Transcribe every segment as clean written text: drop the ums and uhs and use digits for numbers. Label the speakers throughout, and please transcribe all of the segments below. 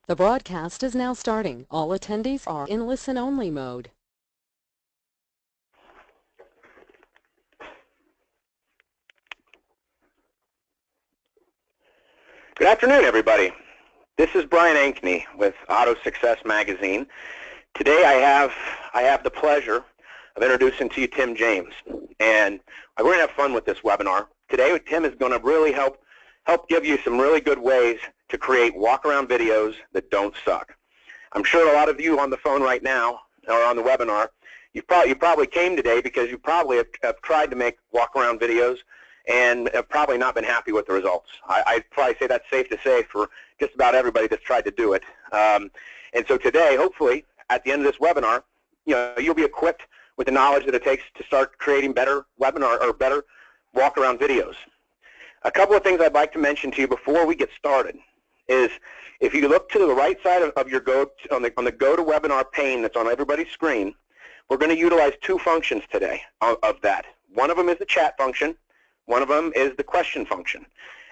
Speaker 1: The broadcast is now starting. All attendees are in listen-only mode.
Speaker 2: Good afternoon, everybody. This is Brian Ankney with Auto Success Magazine. Today I have the pleasure of introducing to you Tim James, and we're going to have fun with this webinar. Today Tim is going to really help give you some really good ways to create walk-around videos that don't suck. I'm sure a lot of you on the phone right now or on the webinar, you probably came today because you probably have tried to make walk-around videos and have probably not been happy with the results. I'd probably say that's safe to say for just about everybody that's tried to do it. And so today, hopefully, at the end of this webinar, you'll be equipped with the knowledge that it takes to start creating better webinar or better walk-around videos. A couple of things I'd like to mention to you before we get started is if you look to the right side of your on the GoToWebinar pane that's on everybody's screen, we're going to utilize two functions today of that. One of them is the chat function. One of them is the question function.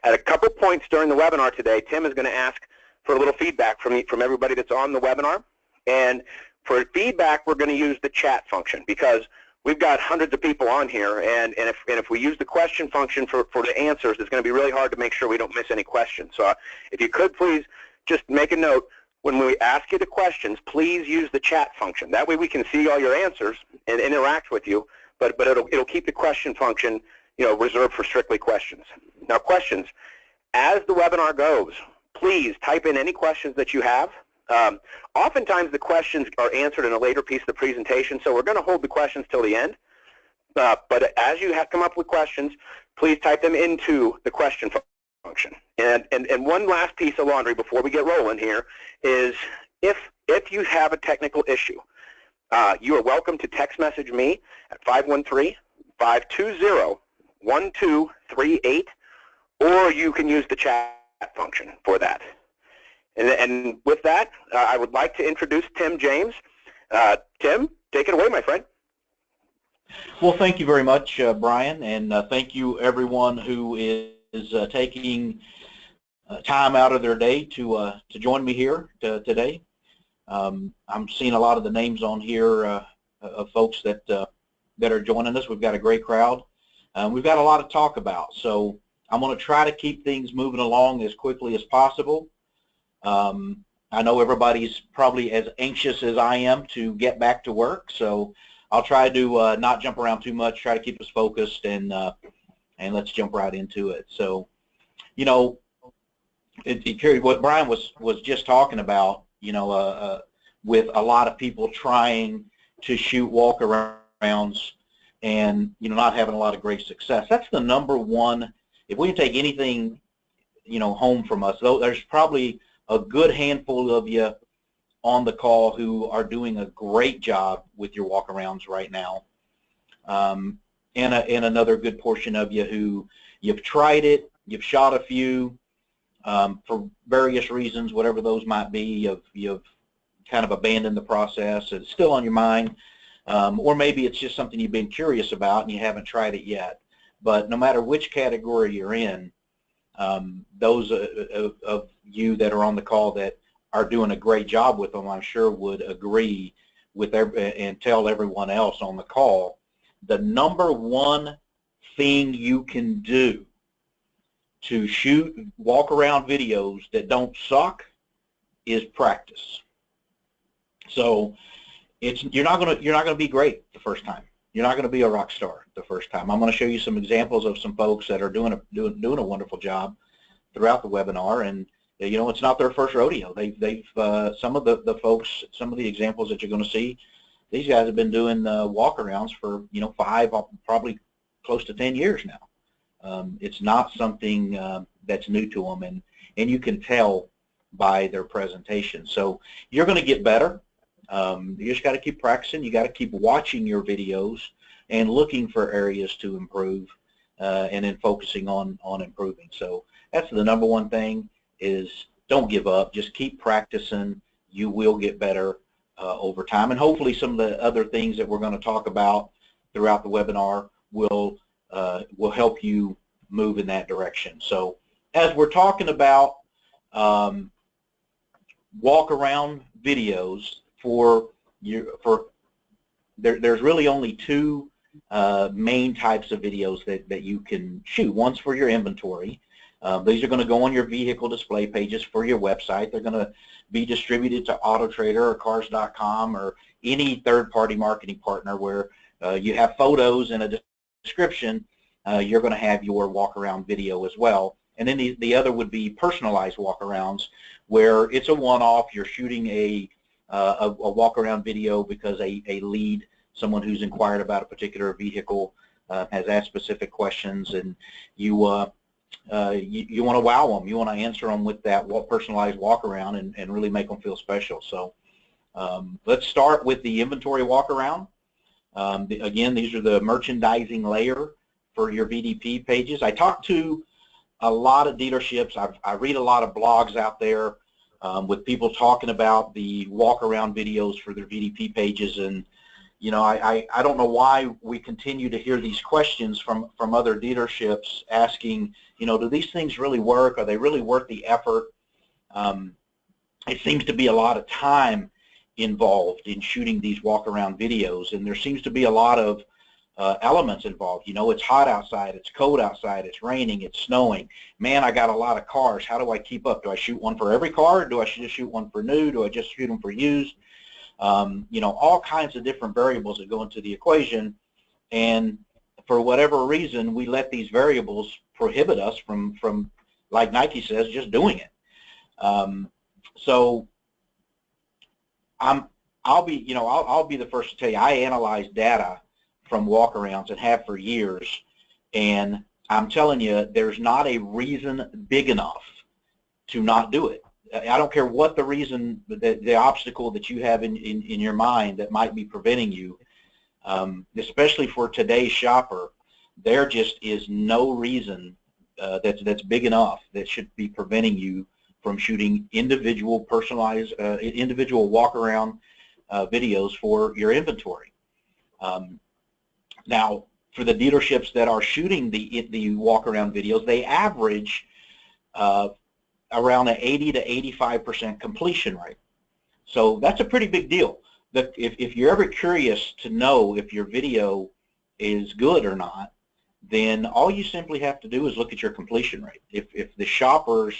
Speaker 2: At a couple points during the webinar today, Tim is going to ask for a little feedback from everybody that's on the webinar. And for feedback, we're going to use the chat function because we've got hundreds of people on here, and if we use the question function for the answers, it's going to be really hard to make sure we don't miss any questions. So if you could please just make a note, when we ask you the questions, please use the chat function. That way we can see all your answers and interact with you, but it'll keep the question function reserved for strictly questions. Now questions, as the webinar goes, please type in any questions that you have. Oftentimes the questions are answered in a later piece of the presentation, so we're going to hold the questions till the end. But as you have come up with questions, please type them into the question function. And one last piece of laundry before we get rolling here is if you have a technical issue, you are welcome to text message me at 513-520-1238, or you can use the chat function for that. And with that, I would like to introduce Tim James. Tim, take it away, my friend.
Speaker 3: Well, thank you very much, Brian, and thank you everyone who is taking time out of their day to join me here today. I'm seeing a lot of the names on here of folks that are joining us. We've got a great crowd. We've got a lot to talk about, so I'm going to try to keep things moving along as quickly as possible. I know everybody's probably as anxious as I am to get back to work, so I'll try to not jump around too much, try to keep us focused, and let's jump right into it. So, what Brian was just talking about, with a lot of people trying to shoot walk-arounds and, not having a lot of great success. That's the number one. If we can take anything, home from us, though, there's probably a good handful of you on the call who are doing a great job with your walk-arounds right now, and another good portion of you who you've tried it, you've shot a few for various reasons, whatever those might be. You've kind of abandoned the process. It's still on your mind, or maybe it's just something you've been curious about and you haven't tried it yet. But no matter which category you're in, those of you that are on the call that are doing a great job with them, I'm sure would agree with and tell everyone else on the call, the number one thing you can do to shoot walk-around videos that don't suck is practice. So you're not gonna be great the first time. You're not going to be a rock star the first time. I'm going to show you some examples of some folks that are doing a wonderful job throughout the webinar, and it's not their first rodeo. They've some of the folks, some of the examples that you're going to see, these guys have been doing walk-arounds for 5, probably close to 10 years now. It's not something that's new to them, and you can tell by their presentation. So you're going to get better. You just got to keep practicing. You got to keep watching your videos and looking for areas to improve, and then focusing on improving. So that's the number one thing, is don't give up. Just keep practicing. You will get better over time, and hopefully some of the other things that we're going to talk about throughout the webinar will help you move in that direction. So as we're talking about walk-around videos there's really only two main types of videos that you can shoot. One's for your inventory. These are going to go on your vehicle display pages for your website. They're going to be distributed to AutoTrader or Cars.com or any third-party marketing partner where you have photos and a description. You're going to have your walk-around video as well. And then the other would be personalized walk-arounds, where it's a one-off. You're shooting a walk-around video because a lead, someone who's inquired about a particular vehicle, has asked specific questions, and you want to wow them. You want to answer them with that personalized walk-around and really make them feel special. So let's start with the inventory walk-around. Again, these are the merchandising layer for your VDP pages. I talk to a lot of dealerships. I read a lot of blogs out there with people talking about the walk-around videos for their VDP pages, and you know, I don't know why we continue to hear these questions from other dealerships asking, you know, do these things really work? Are they really worth the effort? It seems to be a lot of time involved in shooting these walk-around videos, and there seems to be a lot of elements involved. You know, it's hot outside, it's cold outside, it's raining, it's snowing. Man, I got a lot of cars. How do I keep up? Do I shoot one for every car? Or do I just shoot one for new? Do I just shoot them for used? You know, all kinds of different variables that go into the equation, and for whatever reason, we let these variables prohibit us from, like Nike says, just doing it. So I'll be the first to tell you, I analyze data from walk-arounds and have for years, and I'm telling you, there's not a reason big enough to not do it. I don't care what the reason, the obstacle that you have in your mind that might be preventing you, especially for today's shopper, there just is no reason that's big enough that should be preventing you from shooting individual personalized, individual walk-around videos for your inventory. Now, for the dealerships that are shooting the walk-around videos, they average around an 80 to 85% completion rate. So that's a pretty big deal. If you're ever curious to know if your video is good or not, then all you simply have to do is look at your completion rate. If the shoppers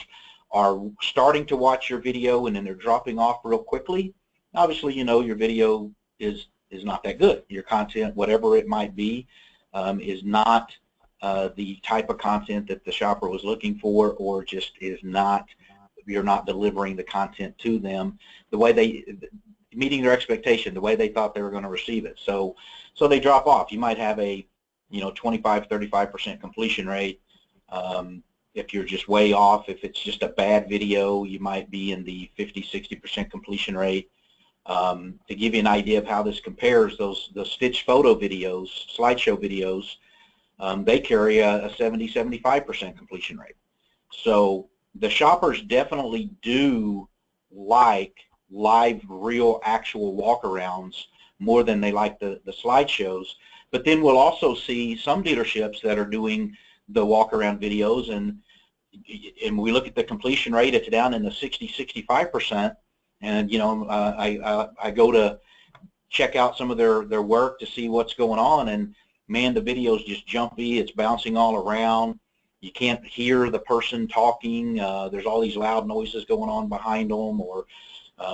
Speaker 3: are starting to watch your video and then they're dropping off real quickly, obviously you know your video is not that good. Your content, whatever it might be, is not the type of content that the shopper was looking for, or just is not, you're not delivering the content to them the way meeting their expectation, the way they thought they were going to receive it. So they drop off. You might have a 25-35% completion rate. If you're just way off, if it's just a bad video, you might be in the 50-60% completion rate. To give you an idea of how this compares, those stitch photo videos, slideshow videos, they carry a 70-75% completion rate. So the shoppers definitely do like live, real, actual walk-arounds more than they like the slideshows. But then we'll also see some dealerships that are doing the walk-around videos, and we look at the completion rate, it's down in the 60-65%. And I go to check out some of their work to see what's going on, and man, the video's just jumpy. It's bouncing all around. You can't hear the person talking. There's all these loud noises going on behind them, or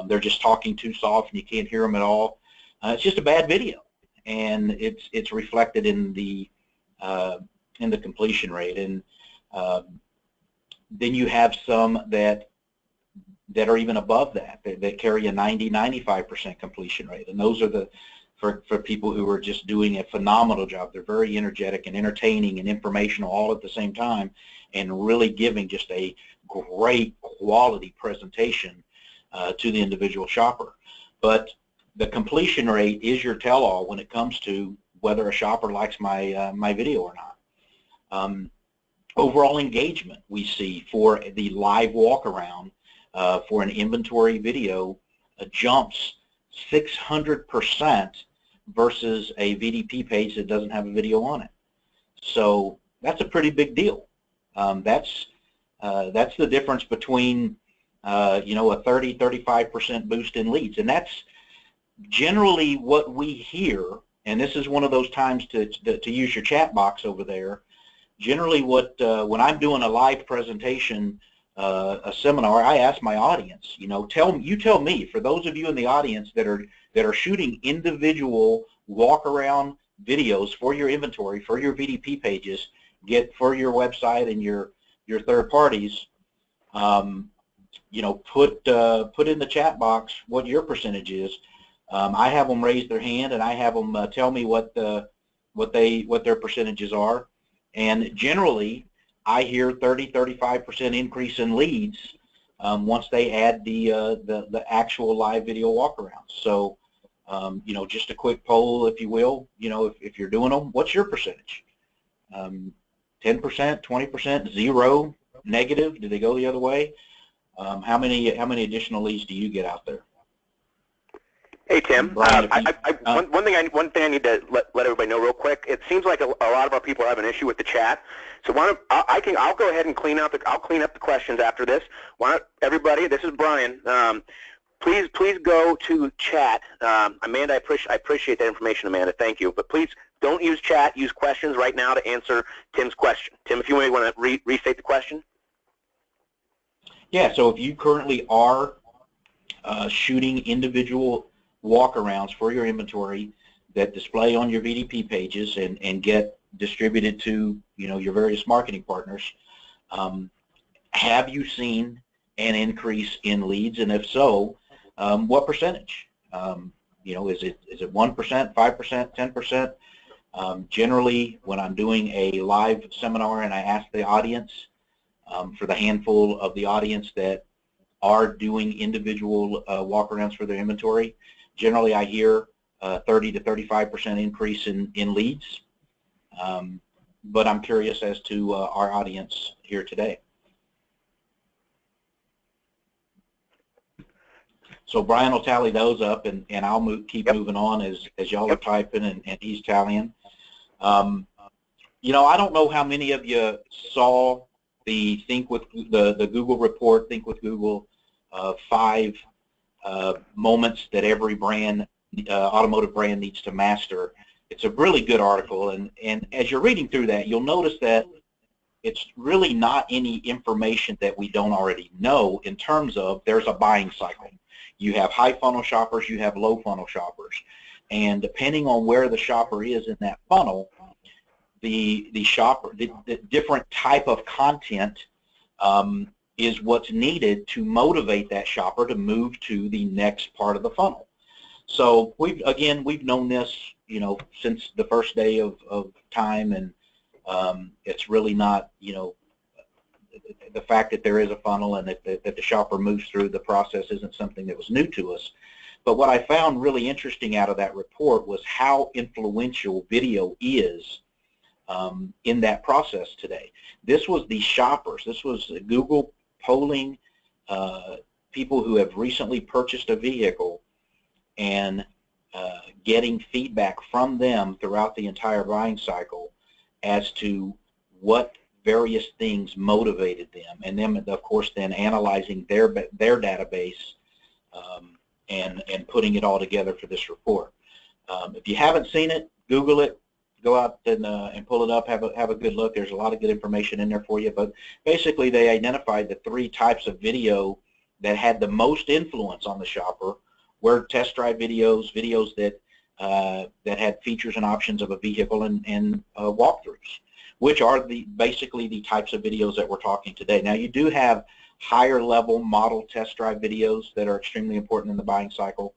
Speaker 3: they're just talking too soft and you can't hear them at all. It's just a bad video, and it's reflected in the completion rate. And then you have some that are even above that carry a 90-95% completion rate, and those are for people who are just doing a phenomenal job. They're very energetic and entertaining and informational all at the same time, and really giving just a great quality presentation to the individual shopper. But the completion rate is your tell-all when it comes to whether a shopper likes my video or not. Overall engagement we see for the live walk-around for an inventory video jumps 600% versus a VDP page that doesn't have a video on it. So that's a pretty big deal. That's the difference between you know, a 30-35% boost in leads. And that's generally what we hear, and this is one of those times to use your chat box over there. Generally what, when I'm doing a live presentation, a seminar, I ask my audience, you know, tell me, for those of you in the audience that are shooting individual walk-around videos for your inventory, for your VDP pages, for your website and your third parties, you know, put in the chat box what your percentage is. I have them raise their hand, and I have them tell me what their percentages are. And generally, I hear 30-35% increase in leads once they add the actual live video walkarounds. So, you know, just a quick poll, if you will. You know, if you're doing them, what's your percentage? 10%, 20%, zero, negative? Do they go the other way? How many additional leads do you get out there?
Speaker 2: Hey Tim,
Speaker 3: Brian,
Speaker 2: one thing I need to let everybody know real quick. It seems like a lot of our people have an issue with the chat. So I'll go ahead and clean up the questions after this. Why don't everybody? This is Brian. Please go to chat. Amanda, I appreciate that information, Amanda. Thank you. But please don't use chat. Use questions right now to answer Tim's question. Tim, if you want to restate the question.
Speaker 3: Yeah. So if you currently are shooting individual walkarounds for your inventory that display on your VDP pages and get distributed to, you know, your various marketing partners, have you seen an increase in leads? And if so, what percentage? You know, is it 1%, 5%, 10%? Generally, when I'm doing a live seminar and I ask the audience, for the handful of the audience that are doing individual walkarounds for their inventory, generally I hear 30-35% increase in leads. But I'm curious as to our audience here today. So Brian will tally those up, and I'll keep moving on as y'all are typing and he's tallying. You know, I don't know how many of you saw the the Google report, Think with Google, 5 moments that every brand, automotive brand, needs to master. It's a really good article, and as you're reading through that, you'll notice that it's really not any information that we don't already know in terms of there's a buying cycle. You have high funnel shoppers, you have low funnel shoppers, and depending on where the shopper is in that funnel, the different type of content is what's needed to motivate that shopper to move to the next part of the funnel. So we've known this, you know, since the first day of time, and it's really not, you know, the fact that there is a funnel and that the shopper moves through the process isn't something that was new to us. But what I found really interesting out of that report was how influential video is in that process today. This was the shoppers. This was Google polling people who have recently purchased a vehicle and getting feedback from them throughout the entire buying cycle as to what various things motivated them, and then of course then analyzing their database and putting it all together for this report. If you haven't seen it, Google it, go out and pull it up, have a good look. There's a lot of good information in there for you, but basically they identified the 3 types of video that had the most influence on the shopper were test drive videos, videos that had features and options of a vehicle, and walkthroughs, which are basically the types of videos that we're talking today. Now, you do have higher level model test drive videos that are extremely important in the buying cycle,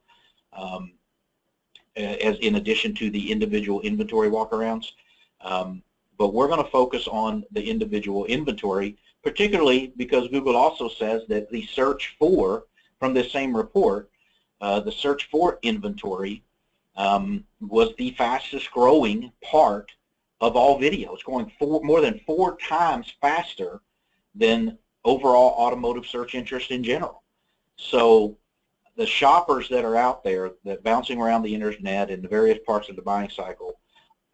Speaker 3: as in addition to the individual inventory walkarounds. But we're going to focus on the individual inventory, particularly because Google also says that the search for, from this same report, the search for inventory was the fastest growing part of all videos, going more than 4 times faster than overall automotive search interest in general. So the shoppers that are out there that bouncing around the internet in the various parts of the buying cycle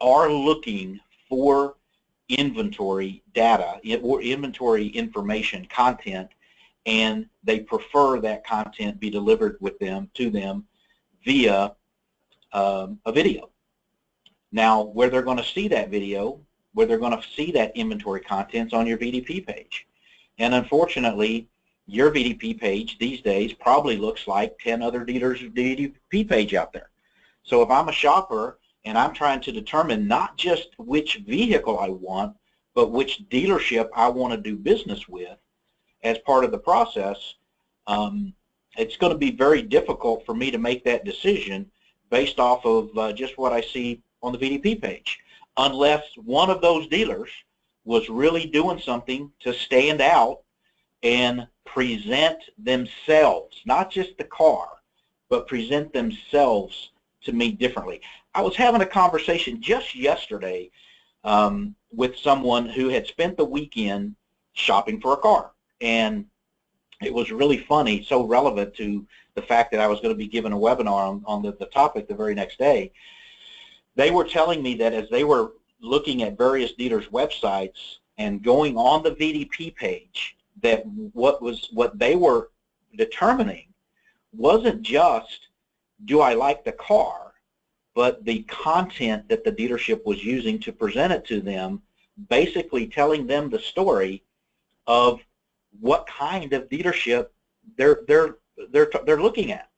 Speaker 3: are looking for inventory data or inventory information, content and they prefer that content be delivered to them via a video. Now, where they're going to see that video, where they're going to see that inventory contents on your VDP page. And unfortunately, your VDP page these days probably looks like 10 other dealers' VDP page out there. So if I'm a shopper and I'm trying to determine not just which vehicle I want, but which dealership I want to do business with as part of the process, it's going to be very difficult for me to make that decision based off of just what I see on the VDP page, unless one of those dealers was really doing something to stand out and present themselves, not just the car, but present themselves to me differently. I was having a conversation just yesterday with someone who had spent the weekend shopping for a car, and it was really funny, so relevant to the fact that I was going to be giving a webinar on the topic the very next day. They were telling me that as they were looking at various dealers' websites and going on the VDP page, that what they were determining wasn't just, do I like the car, but the content that the dealership was using to present it to them, basically telling them the story of what kind of dealership they're looking at.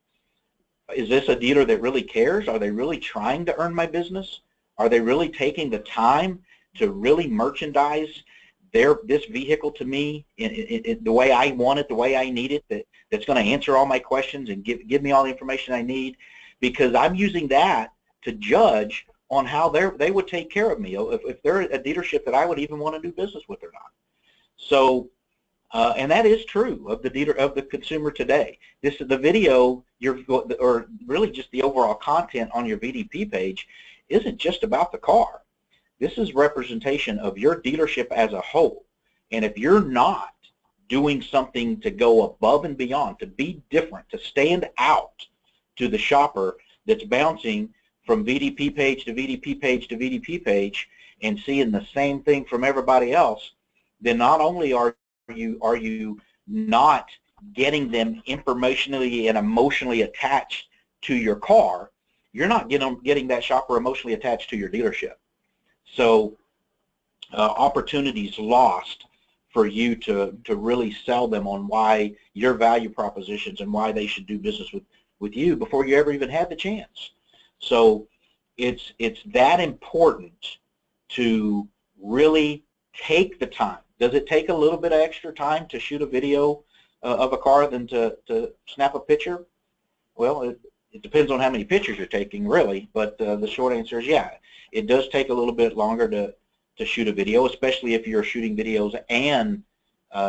Speaker 3: Is this a dealer that really cares? Are they really trying to earn my business? Are they really taking the time to really merchandise this vehicle to me in the way I want it, the way I need it, that's going to answer all my questions and give me all the information I need? Because I'm using that to judge on how they would take care of me, if they're a dealership that I would even want to do business with or not. So, and that is true of the consumer today. This is the video, or really just the overall content on your VDP page isn't just about the car. This is representation of your dealership as a whole. And if you're not doing something to go above and beyond, to be different, to stand out to the shopper that's bouncing from VDP page to VDP page to VDP page and seeing the same thing from everybody else, then not only are you not getting them informationally and emotionally attached to your car, you're not getting that shopper emotionally attached to your dealership. So opportunities lost for you to really sell them on why your value propositions and why they should do business with you before you ever even had the chance. So it's that important to really take the time. Does it take a little bit of extra time to shoot a video of a car than to snap a picture? Well, it depends on how many pictures you're taking, really, but the short answer is yeah. It does take a little bit longer to shoot a video, especially if you're shooting videos and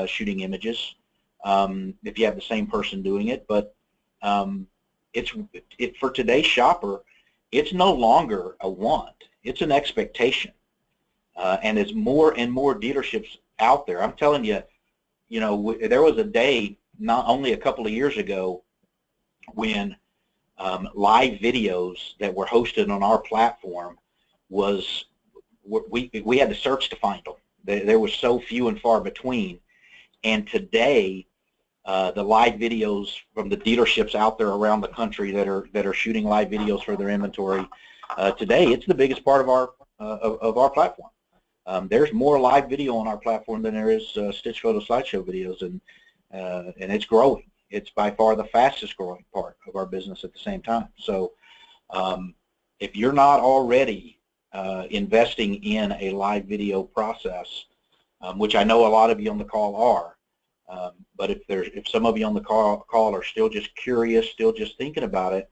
Speaker 3: shooting images, if you have the same person doing it. But for today's shopper, it's no longer a want. It's an expectation. And as more and more dealerships out there, I'm telling you, there was a day not only a couple of years ago when live videos that were hosted on our platform we had to search to find them. There was so few and far between. And today, the live videos from the dealerships out there around the country that are shooting live videos for their inventory, today it's the biggest part of our platform. There's more live video on our platform than there is stitch photo slideshow videos, and it's growing. It's by far the fastest growing part of our business at the same time. So if you're not already investing in a live video process, which I know a lot of you on the call are, but if some of you on the call are still just curious, still just thinking about it,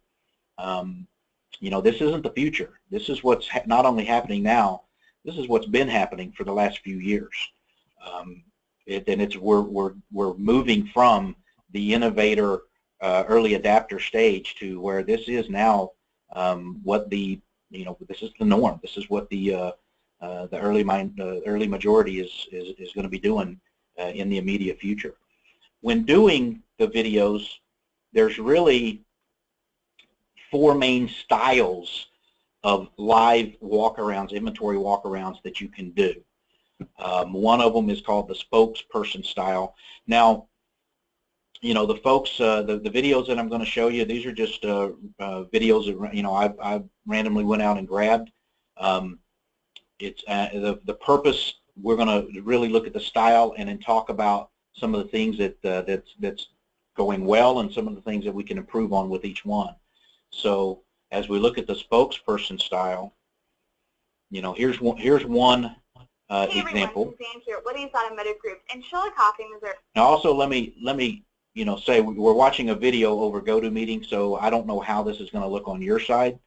Speaker 3: this isn't the future. This is what's not only happening now, this is what's been happening for the last few years. We're moving from the innovator, early adapter stage to where this is now this is the norm. This is what the early majority is going to be doing in the immediate future. When doing the videos, there's really 4 main styles of live walkarounds, inventory walkarounds that you can do. One of them is called the spokesperson style. Now, you know, the folks, the videos that I'm going to show you, these are just videos that, you know, I randomly went out and grabbed. It's the purpose. We're going to really look at the style and then talk about some of the things that that's going well and some of the things that we can improve on with each one. So as we look at the spokesperson style, you know, here's one example.
Speaker 4: James here. What are your automotive group in Chillicothe, Missouri?
Speaker 3: Now also let me you know, say we're watching a video over GoToMeeting, so I don't know how this is going to look on your side.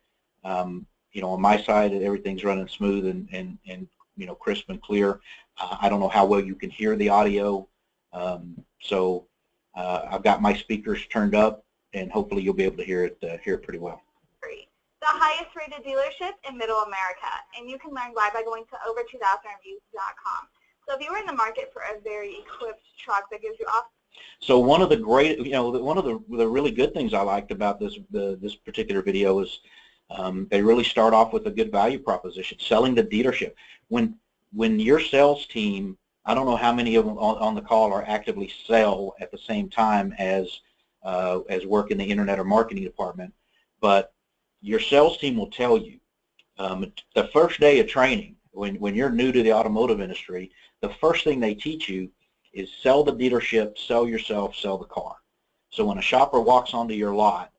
Speaker 3: You know, on my side, everything's running smooth and you know, crisp and clear. I don't know how well you can hear the audio, so I've got my speakers turned up, and hopefully you'll be able to hear it pretty well.
Speaker 4: Great. The highest rated dealership in Middle America, and you can learn why by going to over2000reviews.com. So if you were in the market for a very equipped truck that gives you off.
Speaker 3: So one of the great, you know, one of the really good things I liked about this particular video is they really start off with a good value proposition, selling the dealership. When your sales team, I don't know how many of them on the call are actively sell at the same time as work in the internet or marketing department, but your sales team will tell you the first day of training, when you're new to the automotive industry, the first thing they teach you is sell the dealership, sell yourself, sell the car. So when a shopper walks onto your lot,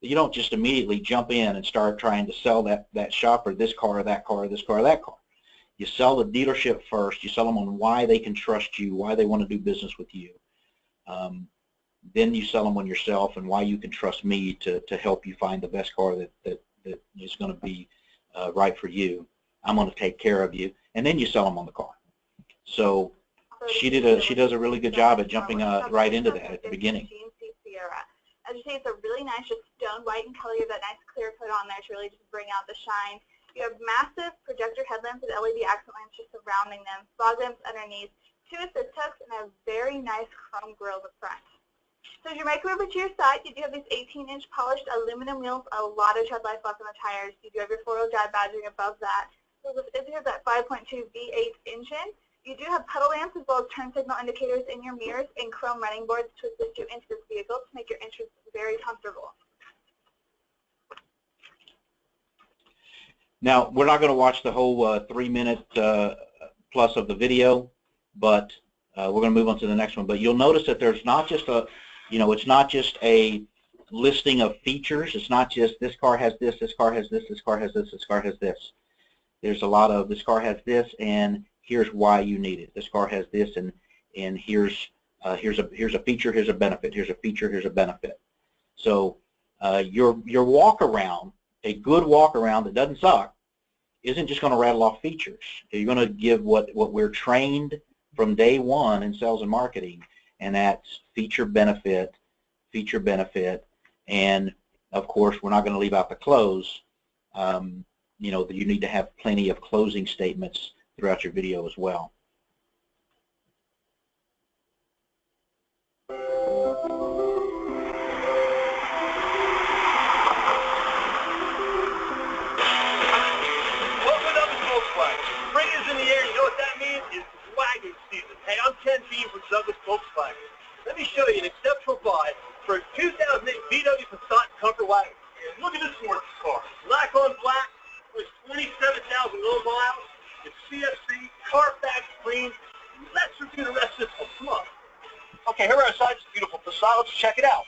Speaker 3: you don't just immediately jump in and start trying to sell that shopper this car, that car, this car, that car. You sell the dealership first. You sell them on why they can trust you, why they want to do business with you. Then you sell them on yourself and why you can trust me to help you find the best car that is going to be right for you. I'm going to take care of you, and then you sell them on the car. So she does a really good job at jumping right into that at the beginning.
Speaker 4: As you say, it's a really nice, just stone white in color. You have that nice clear coat on there to really just bring out the shine. You have massive projector headlamps with LED accent lamps just surrounding them, fog lamps underneath, 2 assist hooks, and a very nice chrome grille at the front. So as you make over to your side, you do have these 18-inch polished aluminum wheels, a lot of tread life left on the tires. You do have your 4-wheel drive badging above that. So this is that 5.2 V8 engine. You do have pedal lamps as well as turn signal indicators in your mirrors and chrome running boards to assist you into this vehicle to make your entrance very comfortable.
Speaker 3: Now, we're not going to watch the whole 3-minute plus of the video, but we're going to move on to the next one. But you'll notice that there's not just a, you know, it's not just a listing of features. It's not just this car has this car has this car has this car has this. There's a lot of this car has this, and here's why you need it. This car has this, and here's a feature, here's a benefit, here's a feature, here's a benefit. So your walk around, a good walk around that doesn't suck, isn't just going to rattle off features. You're going to give what we're trained from day one in sales and marketing, and that's feature benefit, and of course we're not going to leave out the close. You know, you need to have plenty of closing statements throughout your video as well.
Speaker 5: Spring is in the air. You know what that means? It's wagon season. Hey, I'm Ken Bean from Douglas Volkswagen. Let me show you an exceptional buy for a 2008 VW Passat Comfort Wagon. And look at this sports car. Black on black, with 27,000 low miles. It's CFC, Carfax clean. Let's review the rest of this one. Come on. Okay, here outside this beautiful Passat. Let's check it out.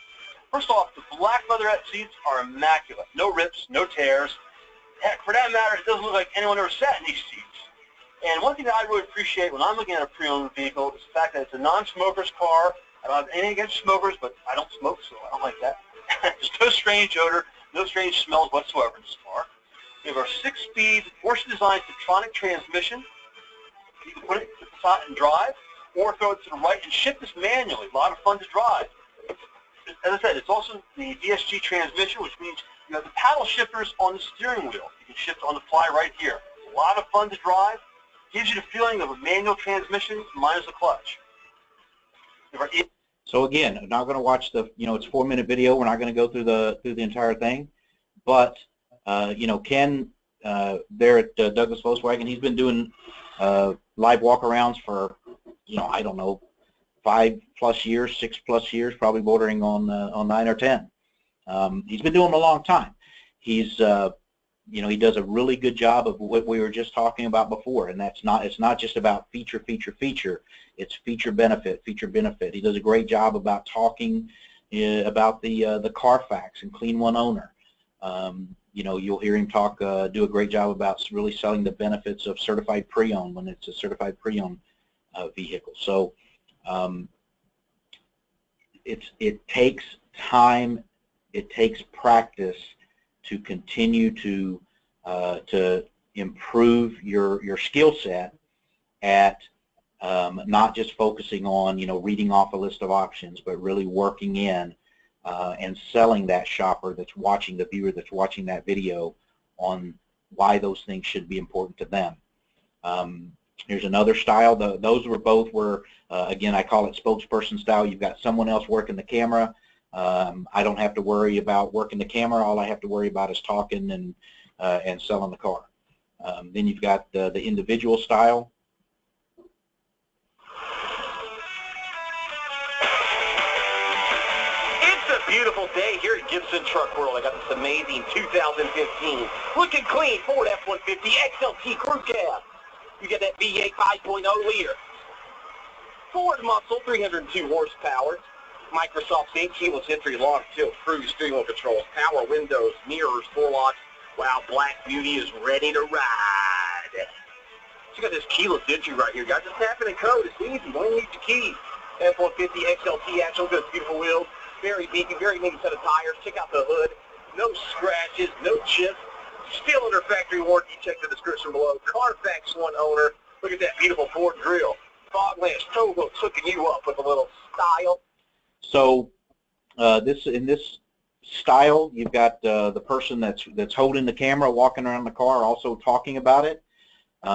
Speaker 5: First off, the black leatherette seats are immaculate. No rips, no tears. Heck, for that matter, it doesn't look like anyone ever sat in these seats. And one thing that I really appreciate when I'm looking at a pre-owned vehicle is the fact that it's a non-smoker's car. I don't have anything against smokers, but I don't smoke, so I don't like that. There's no strange odor, no strange smells whatsoever in this car. We have our 6-speed Porsche-designed Tiptronic transmission. You can put it to the side and drive, or throw it to the right and shift this manually. A lot of fun to drive. As I said, it's also the DSG transmission, which means you have the paddle shifters on the steering wheel. You can shift on the fly right here. A lot of fun to drive. Gives you the feeling of a manual transmission minus the clutch.
Speaker 3: So again, I'm not going to watch the, you know, it's a 4-minute video. We're not going to go through the entire thing, but you know, Ken there at Douglas Volkswagen, he's been doing live walkarounds for, you know, I don't know, 5+ years, 6+ years, probably bordering on 9 or 10. He's been doing it a long time. He's you know, he does a really good job of what we were just talking about before, and it's not just about feature. It's feature benefit. He does a great job about talking about the Carfax and Clean One Owner. You know, you'll hear him talk, do a great job about really selling the benefits of certified pre-owned when it's a certified pre-owned vehicle. So it takes time, it takes practice to continue to improve your skill set at not just focusing on, you know, reading off a list of options, but really working in and selling that shopper that's watching, the viewer that's watching that video, on why those things should be important to them. Here's another style. Those were again, I call it spokesperson style. You've got someone else working the camera. I don't have to worry about working the camera. All I have to worry about is talking and selling the car. Then you've got the individual style.
Speaker 5: It's a beautiful day here at Gibson Truck World. I got this amazing 2015 looking clean Ford F-150 XLT Crew Cab. You get that V8 5.0 liter. Ford Muscle, 302 horsepower. Microsoft Sync, keyless entry, launch, tilt, cruise, steering wheel controls, power windows, mirrors, door locks. Wow, Black Beauty is ready to ride. You got this keyless entry right here, guys. Just tap in a code. It's easy. Don't even need your keys. F-150 XLT axle, good, beautiful wheels. Very beefy, very neat set of tires. Check out the hood. No scratches, no chips. Still under factory warranty. Check the description below. Carfax One owner. Look at that beautiful Ford grill. Fog lamps, tow hooks, hooking you up with a little style.
Speaker 3: So in this style, you've got the person that's holding the camera, walking around the car, also talking about it,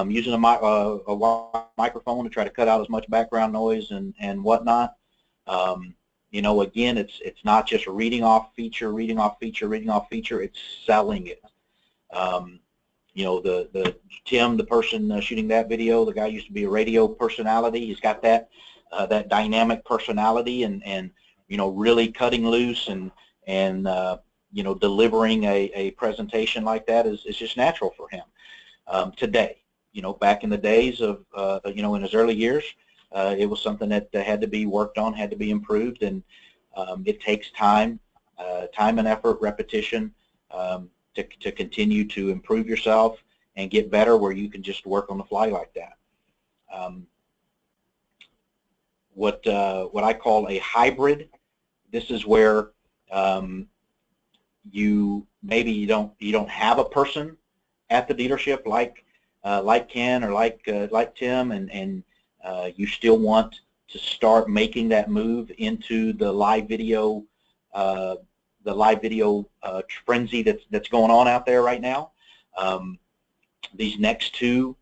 Speaker 3: using a microphone to try to cut out as much background noise and whatnot. You know, again, it's not just reading off feature. It's selling it. You know, the Tim, the person shooting that video, the guy used to be a radio personality. He's got that dynamic personality, and you know, really cutting loose and you know, delivering a presentation like that is just natural for him today. You know, back in the days of you know, in his early years, it was something that had to be worked on, had to be improved, and it takes time and effort, repetition, to continue to improve yourself and get better, where you can just work on the fly like that. What I call a hybrid. This is where you don't have a person at the dealership like Ken or like Tim, and you still want to start making that move into the live video frenzy that's going on out there right now. These next two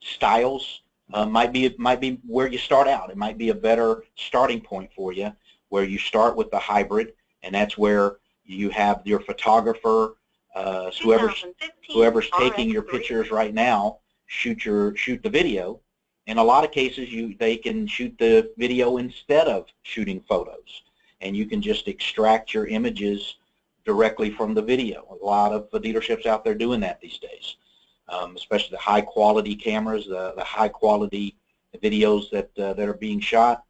Speaker 3: styles might be where you start out. It might be a better starting point for you, where you start with the hybrid, and that's where you have your photographer, whoever's taking your pictures right now, shoot the video. In a lot of cases, they can shoot the video instead of shooting photos, and you can just extract your images directly from the video. A lot of the dealerships out there doing that these days. Especially the high-quality cameras, the high-quality videos that are being shot,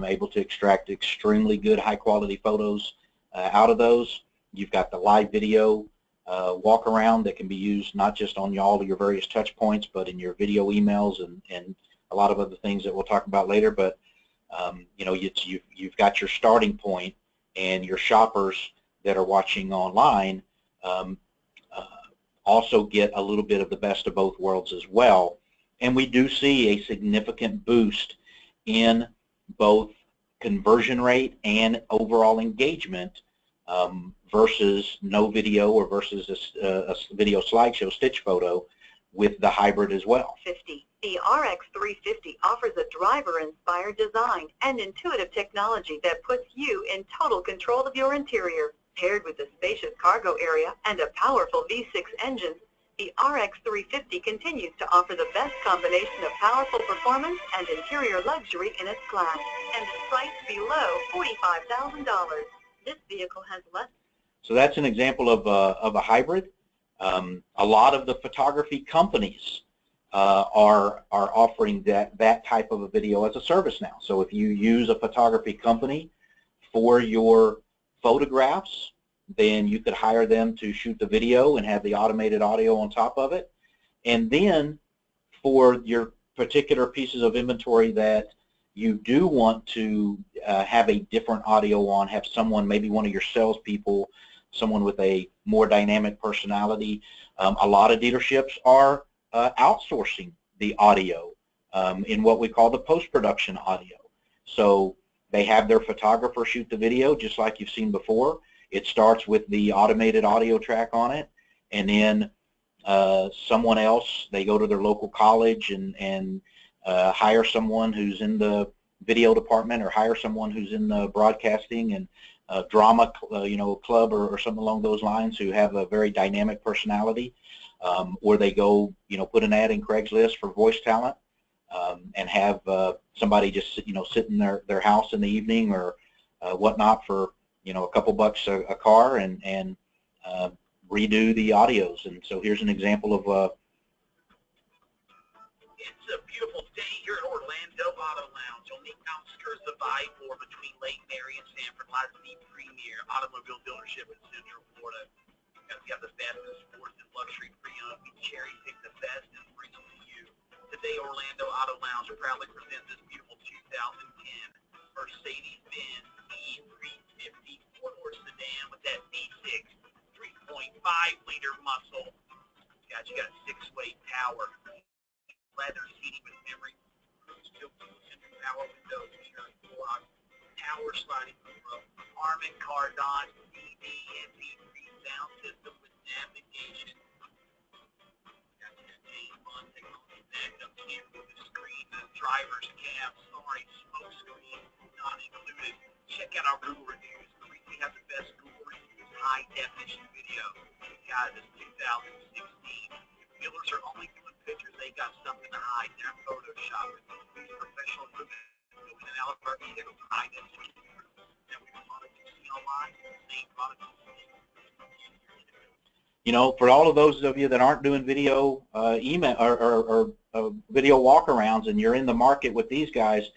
Speaker 3: able to extract extremely good high-quality photos out of those. You've got the live video walk-around that can be used not just on all of your various touch points, but in your video emails and a lot of other things that we'll talk about later. But you know, you've got your starting point, and your shoppers that are watching online also get a little bit of the best of both worlds as well. And we do see a significant boost in both conversion rate and overall engagement versus no video, or versus a video slideshow stitch photo with the hybrid as well.
Speaker 6: The RX350 offers a driver-inspired design and intuitive technology that puts you in total control of your interior. Paired with a spacious cargo area and a powerful V6 engine, The RX 350 continues to offer the best combination of powerful performance and interior luxury in its class, and is priced below $45,000. This vehicle has less.
Speaker 3: So that's an example of a hybrid. A lot of the photography companies are offering that type of a video as a service now. So if you use a photography company for your photographs, then you could hire them to shoot the video and have the automated audio on top of it. And then for your particular pieces of inventory that you do want to have a different audio on, have someone, maybe one of your salespeople, someone with a more dynamic personality. A lot of dealerships are outsourcing the audio in what we call the post-production audio. So they have their photographer shoot the video just like you've seen before. It starts with the automated audio track on it, and then someone else, they go to their local college and hire someone who's in the video department, or hire someone who's in the broadcasting and drama club or something along those lines, who have a very dynamic personality, or they go put an ad in Craigslist for voice talent and have somebody just sit in their house in the evening or whatnot for a couple bucks a car and redo the audios. And so here's an example of
Speaker 7: it's a beautiful day here at Orlando Auto Lounge on the outskirts of I-4 between Lake Mary and Sanford lies the premier automobile dealership in Central Florida. We got the best in sports and luxury pre-owned. We cherry pick the best and bring them to you. Today, Orlando Auto Lounge proudly presents this beautiful 2010 Mercedes-Benz E350 four-door sedan with that V6 3.5-liter muscle. You got 6-way power, leather seating with memory, cruise filter, central power windows, pull-out, power sliding roof, Harman Kardon CD and MP3 sound system with navigation. Got this J1 technology backed up here with the screen, the driver's cab, sorry, smoke screen not included. Check out our Google reviews. We have the best Google reviews, high definition video. Guys, it's 2016. If dealers are only doing pictures, they got something to hide. They're photoshopping. These professional equipment go in and out of our vehicles, high definition. And we product you see online, same product you see.
Speaker 3: For all of those of you that aren't doing video email or video walkarounds, and you're in the market with these guys,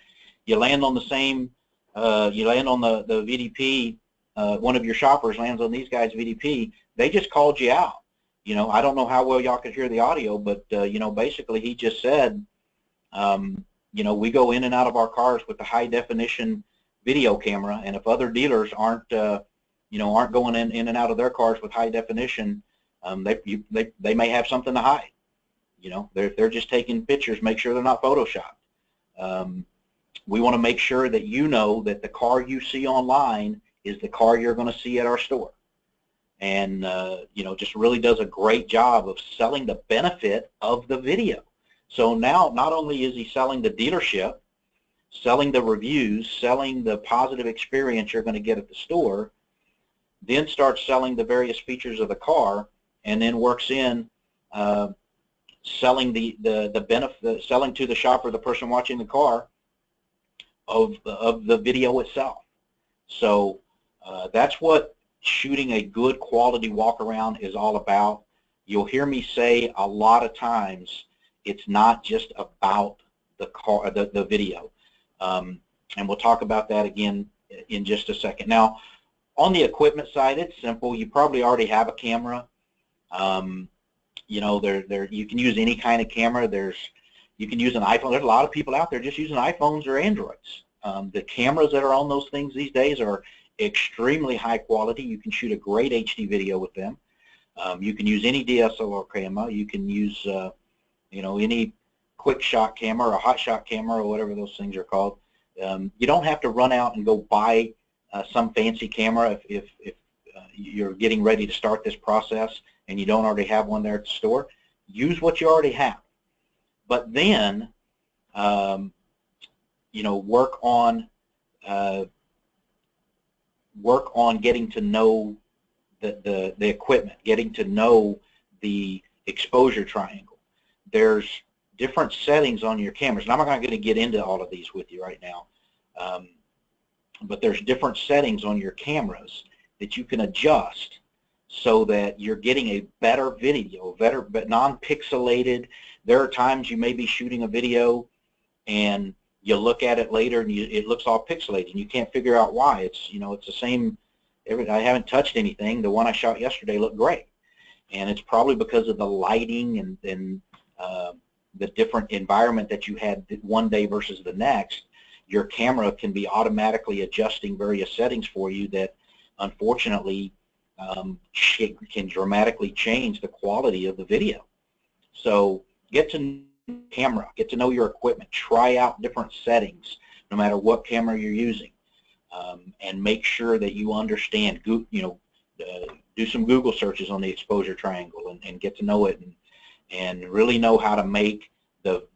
Speaker 3: you land on the same, you land on the VDP, one of your shoppers lands on these guys' VDP, they just called you out. I don't know how well y'all could hear the audio, but, basically he just said, we go in and out of our cars with the high definition video camera, and if other dealers aren't going in and out of their cars with high definition, they may have something to hide. They're just taking pictures, make sure they're not photoshopped. We want to make sure that that the car you see online is the car you're going to see at our store. And, just really does a great job of selling the benefit of the video. So now not only is he selling the dealership, selling the reviews, selling the positive experience you're going to get at the store, then starts selling the various features of the car, and then works in selling the benefit, selling to the shopper, the person watching the car, of the video itself. So that's what shooting a good quality walk around is all about. You'll hear me say a lot of times, it's not just about the car, the video, and we'll talk about that again in just a second. Now, on the equipment side, it's simple. You probably already have a camera. You can use any kind of camera. You can use an iPhone. There's a lot of people out there just using iPhones or Androids. The cameras that are on those things these days are extremely high quality. You can shoot a great HD video with them. You can use any DSLR camera. You can use any quick shot camera or hot shot camera or whatever those things are called. You don't have to run out and go buy some fancy camera if you're getting ready to start this process and you don't already have one there at the store. Use what you already have. But then, work on getting to know the equipment, getting to know the exposure triangle. There's different settings on your cameras, and I'm not going to get into all of these with you right now, but there's different settings on your cameras that you can adjust so that you're getting a better video, better but non-pixelated. There are times you may be shooting a video and you look at it later and it looks all pixelated and you can't figure out why. It's, you know, it's the same. I haven't touched anything. The one I shot yesterday looked great, and it's probably because of the lighting and the different environment that you had one day versus the next. Your camera can be automatically adjusting various settings for you that, unfortunately, can dramatically change the quality of the video. So get to know your camera, get to know your equipment, try out different settings, no matter what camera you're using, and make sure that you understand. You know, do some Google searches on the exposure triangle and get to know it, and really know how to make the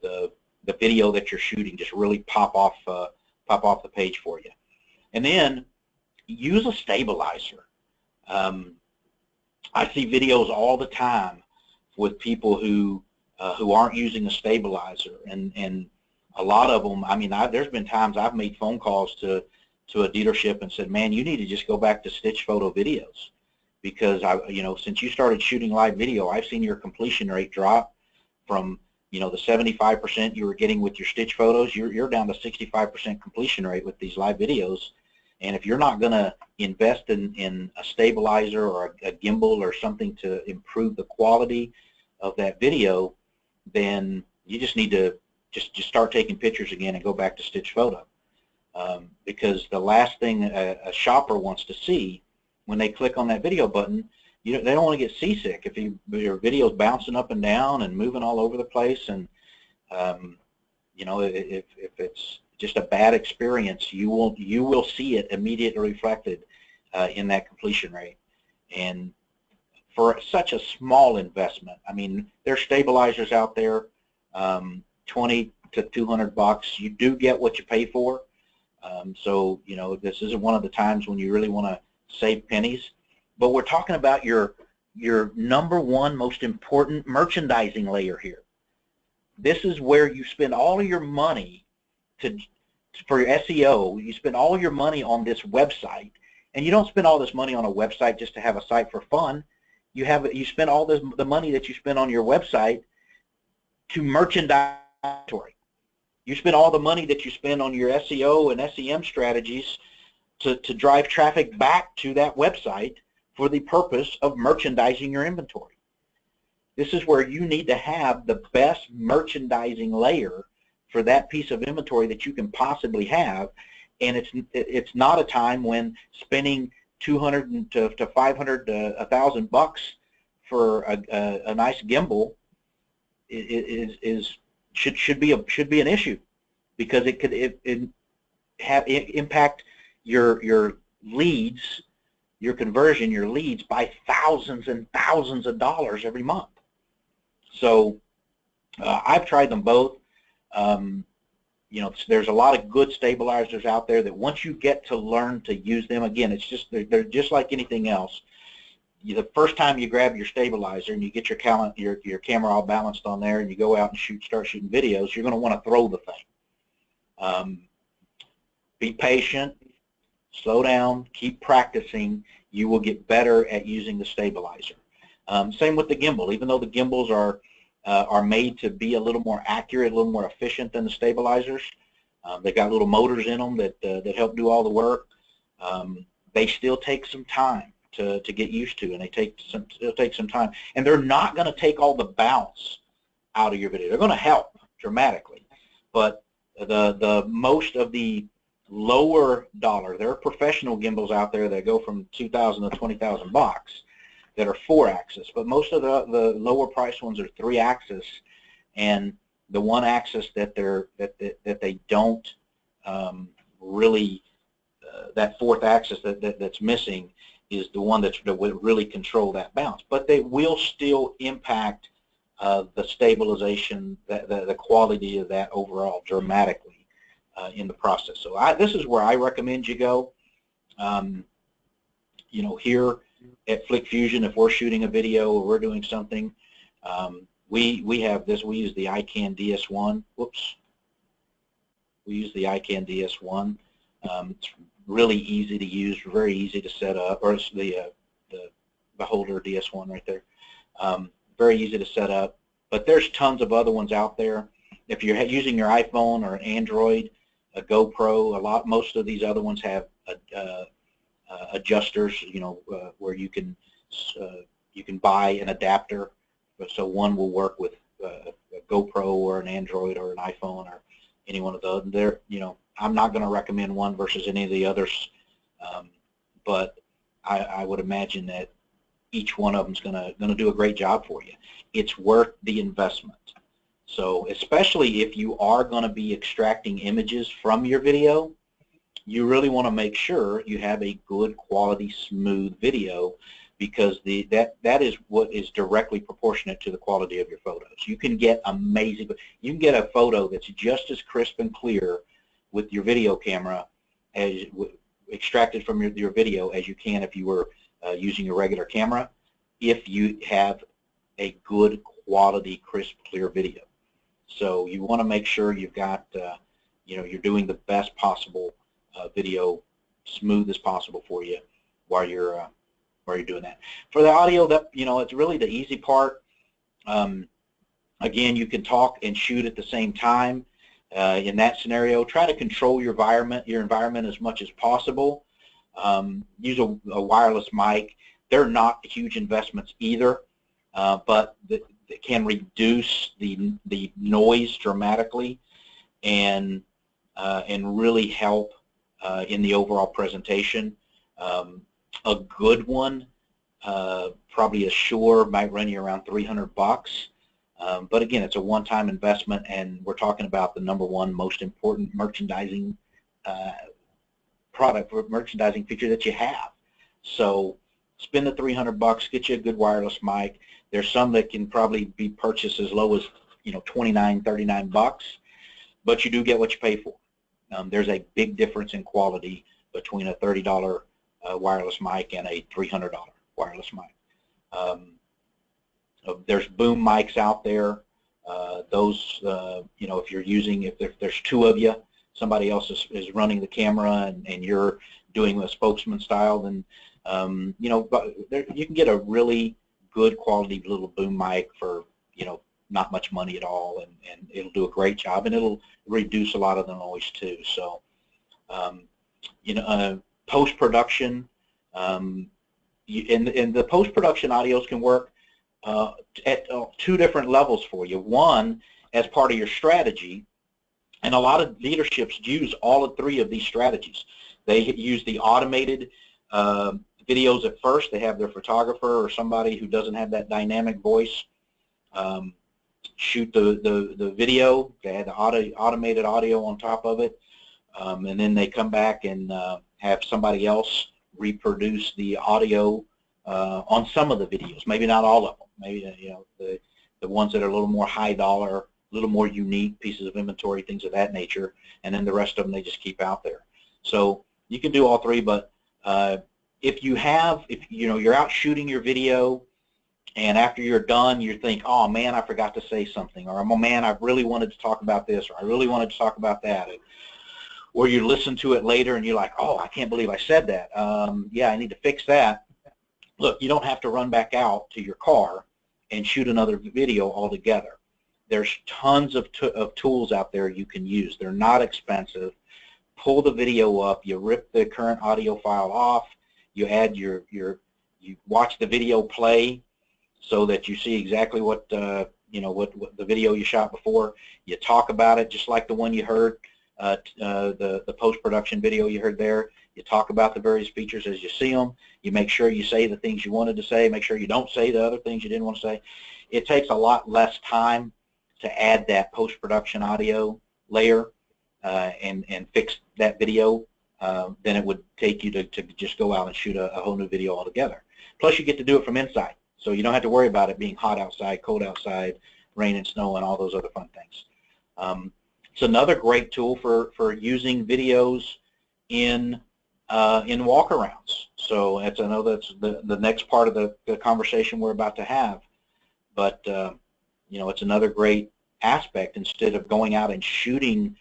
Speaker 3: video that you're shooting just really pop off the page for you. And then use a stabilizer. I see videos all the time with people who aren't using a stabilizer, and a lot of them. I mean, there's been times I've made phone calls to a dealership and said, "Man, you need to just go back to stitch photo videos, because you know, since you started shooting live video, I've seen your completion rate drop from, you know, the 75% you were getting with your stitch photos. You're down to 65% completion rate with these live videos." And if you're not going to invest in a stabilizer or a gimbal or something to improve the quality of that video, then you just need to just start taking pictures again and go back to stitch photo. Because the last thing a shopper wants to see when they click on that video button, they don't want to get seasick if your video's bouncing up and down and moving all over the place. And you know, if it's just a bad experience, you will see it immediately reflected in that completion rate. And for such a small investment, I mean, there's stabilizers out there, 20 to 200 bucks. You do get what you pay for. So, you know, this isn't one of the times when you really want to save pennies. But we're talking about your number one most important merchandising layer here. This is where you spend all of your money for your SEO. You spend all your money on this website, and you don't spend all this money on a website just to have a site for fun. You spend all the money that you spend on your website to merchandise. You spend all the money that you spend on your SEO and SEM strategies to drive traffic back to that website for the purpose of merchandising your inventory. This is where you need to have the best merchandising layer for that piece of inventory that you can possibly have. And it's not a time when spending $200 to $500 to $1,000 bucks for a nice gimbal should be an issue, because it could impact your leads, your conversion, your leads by thousands and thousands of dollars every month. So I've tried them both. You know, there's a lot of good stabilizers out there that once you get to learn to use them, again, it's just they're just like anything else. The first time you grab your stabilizer and you get your camera all balanced on there and you go out and start shooting videos, you're going to want to throw the thing. Be patient, slow down, keep practicing. You will get better at using the stabilizer. Same with the gimbal. Even though the gimbals are made to be a little more accurate, a little more efficient than the stabilizers, they got little motors in them that help do all the work. They still take some time to get used to, and it'll take some time. And they're not going to take all the bounce out of your video. They're going to help dramatically, but the most of the lower dollar, there are professional gimbals out there that go from $2,000 to $20,000 bucks that are 4-axis, but most of the lower price ones are 3-axis, and the 1-axis that they don't really, that 4th axis that's missing is the one that would really control that bounce. But they will still impact the stabilization, the quality of that overall dramatically in the process. So this is where I recommend you go. You know, here at Flick Fusion, if we're shooting a video or we're doing something, We have this. We use the iCan DS1. Whoops. We use the iCan DS1. It's really easy to use, very easy to set up, or it's the Beholder DS1 right there. Very easy to set up, but there's tons of other ones out there. If you're using your iPhone or an Android, a GoPro, most of these other ones have adjusters, where you can buy an adapter, so one will work with a GoPro or an Android or an iPhone or any one of those. They're, I'm not going to recommend one versus any of the others, but I would imagine that each one of them is going to do a great job for you. It's worth the investment. So especially if you are going to be extracting images from your video, you really want to make sure you have a good quality, smooth video, because that is what is directly proportionate to the quality of your photos. You can get amazing, you can get a photo that's just as crisp and clear with your video camera as extracted from your video as you can if you were using a regular camera, if you have a good quality, crisp, clear video. So you want to make sure you've got, you're doing the best possible video, smooth as possible for you while you're doing that. For the audio, it's really the easy part. Again, you can talk and shoot at the same time. In that scenario, try to control your environment as much as possible. Use a wireless mic. They're not huge investments either, but they can reduce the noise dramatically and really help in the overall presentation. A good one, probably a Shure, might run you around $300. But again, it's a one-time investment, and we're talking about the #1 most important merchandising product, or merchandising feature that you have. So spend the $300, get you a good wireless mic. There's some that can probably be purchased as low as $29, $39, but you do get what you pay for. There's a big difference in quality between a $30 wireless mic and a $300 wireless mic. There's boom mics out there. Those, if you're using, if there's two of you, somebody else is running the camera and you're doing a spokesman style, then you can get a really good quality little boom mic for not much money at all, and it'll do a great job, and it'll reduce a lot of the noise too. So post-production, and the post-production audios can work at two different levels for you. One, as part of your strategy, and a lot of leaderships use all three of these strategies. They use the automated videos at first. They have their photographer or somebody who doesn't have that dynamic voice shoot the video. They had the automated audio on top of it, and then they come back and have somebody else reproduce the audio on some of the videos. Maybe not all of them. Maybe the ones that are a little more high dollar, a little more unique pieces of inventory, things of that nature, and then the rest of them they just keep out there. So you can do all three, but if you're out shooting your video, and after you're done, you think, oh man, I forgot to say something, or oh man, I really wanted to talk about this, or I really wanted to talk about that, or you listen to it later and you're like, oh, I can't believe I said that. Yeah, I need to fix that. Look, you don't have to run back out to your car and shoot another video altogether. There's tons of tools out there you can use. They're not expensive. Pull the video up, you rip the current audio file off, you add you watch the video play so that you see exactly what what the video you shot before. You talk about it just like the one you heard, the post-production video you heard there. You talk about the various features as you see them. You make sure you say the things you wanted to say. Make sure you don't say the other things you didn't want to say. It takes a lot less time to add that post-production audio layer and fix that video than it would take you to just go out and shoot a whole new video altogether. Plus, you get to do it from inside, so you don't have to worry about it being hot outside, cold outside, rain and snow, and all those other fun things. It's another great tool for using videos in walk-arounds. So I know that's the next part of the conversation we're about to have. but you know, it's another great aspect. Instead of going out and shooting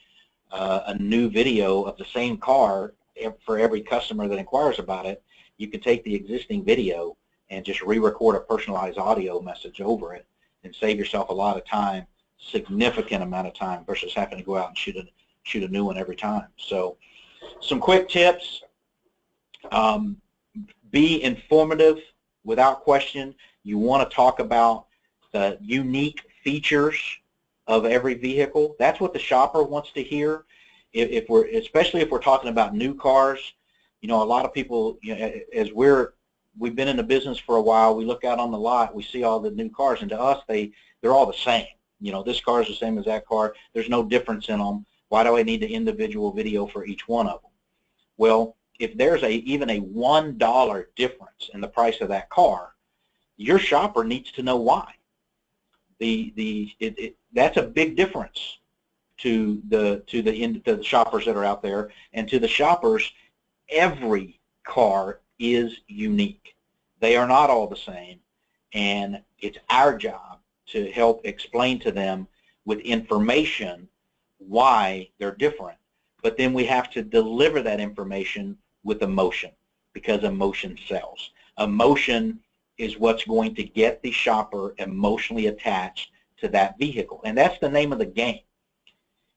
Speaker 3: a new video of the same car for every customer that inquires about it, you can take the existing video and just re-record a personalized audio message over it and save yourself a lot of time, significant amount of time, versus having to go out and shoot a new one every time. So some quick tips. Be informative without question. You want to talk about the unique features of every vehicle. That's what the shopper wants to hear. Especially if we're talking about new cars, you know, a lot of people, you know, as we've been in the business for a while, we look out on the lot, we see all the new cars, and to us, they're all the same. You know, this car is the same as that car. There's no difference in them. Why do I need the individual video for each one of them? Well, if there's even a $1 difference in the price of that car, your shopper needs to know why. That's a big difference to the shoppers that are out there, and to the shoppers, every car is unique. They are not all the same, and it's our job to help explain to them with information why they're different. But then we have to deliver that information with emotion, because emotion sells. Emotion is what's going to get the shopper emotionally attached to that vehicle, and that's the name of the game.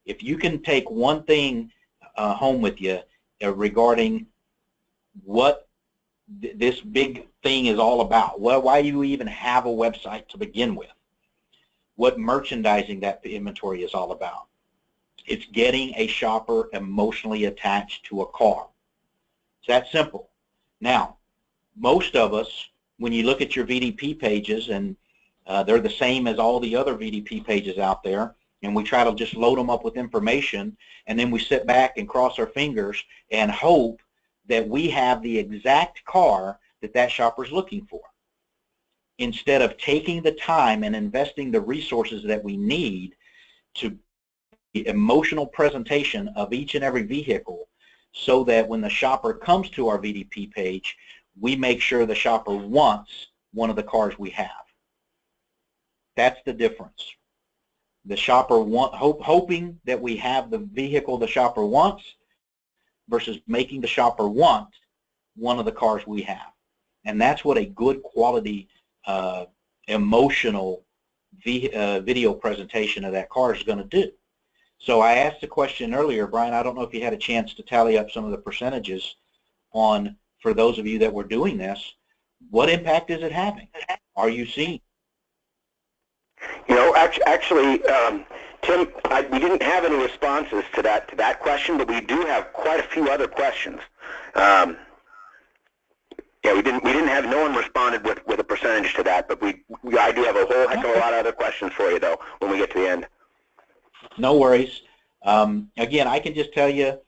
Speaker 3: If you can take one thing home with you regarding what this big thing is all about, why you even have a website to begin with, what merchandising that inventory is all about, it's getting a shopper emotionally attached to a car. It's that simple. Now, most of us, when you look at your VDP pages, and they're the same as all the other VDP pages out there, and we try to just load them up with information, and then we sit back and cross our fingers and hope that we have the exact car that that shopper's looking for. Instead of taking the time and investing the resources that we need to the emotional presentation of each and every vehicle, so that when the shopper comes to our VDP page, we make sure the shopper wants one of the cars we have. That's the difference. The shopper hoping that we have the vehicle the shopper wants, versus making the shopper want one of the cars we have. And that's what a good quality emotional video presentation of that car is going to do. So I asked the question earlier, Brian, I don't know if you had a chance to tally up some of the percentages on, for those of you that were doing this, what impact is it having? Are you seeing?
Speaker 2: You know, actually, Tim, we didn't have any responses to that question, but we do have quite a few other questions. Yeah, we didn't have, no one responded with a percentage to that, but I do have a whole heck of a lot of other questions for you though when we get to the end.
Speaker 3: No worries. Again, I can just tell you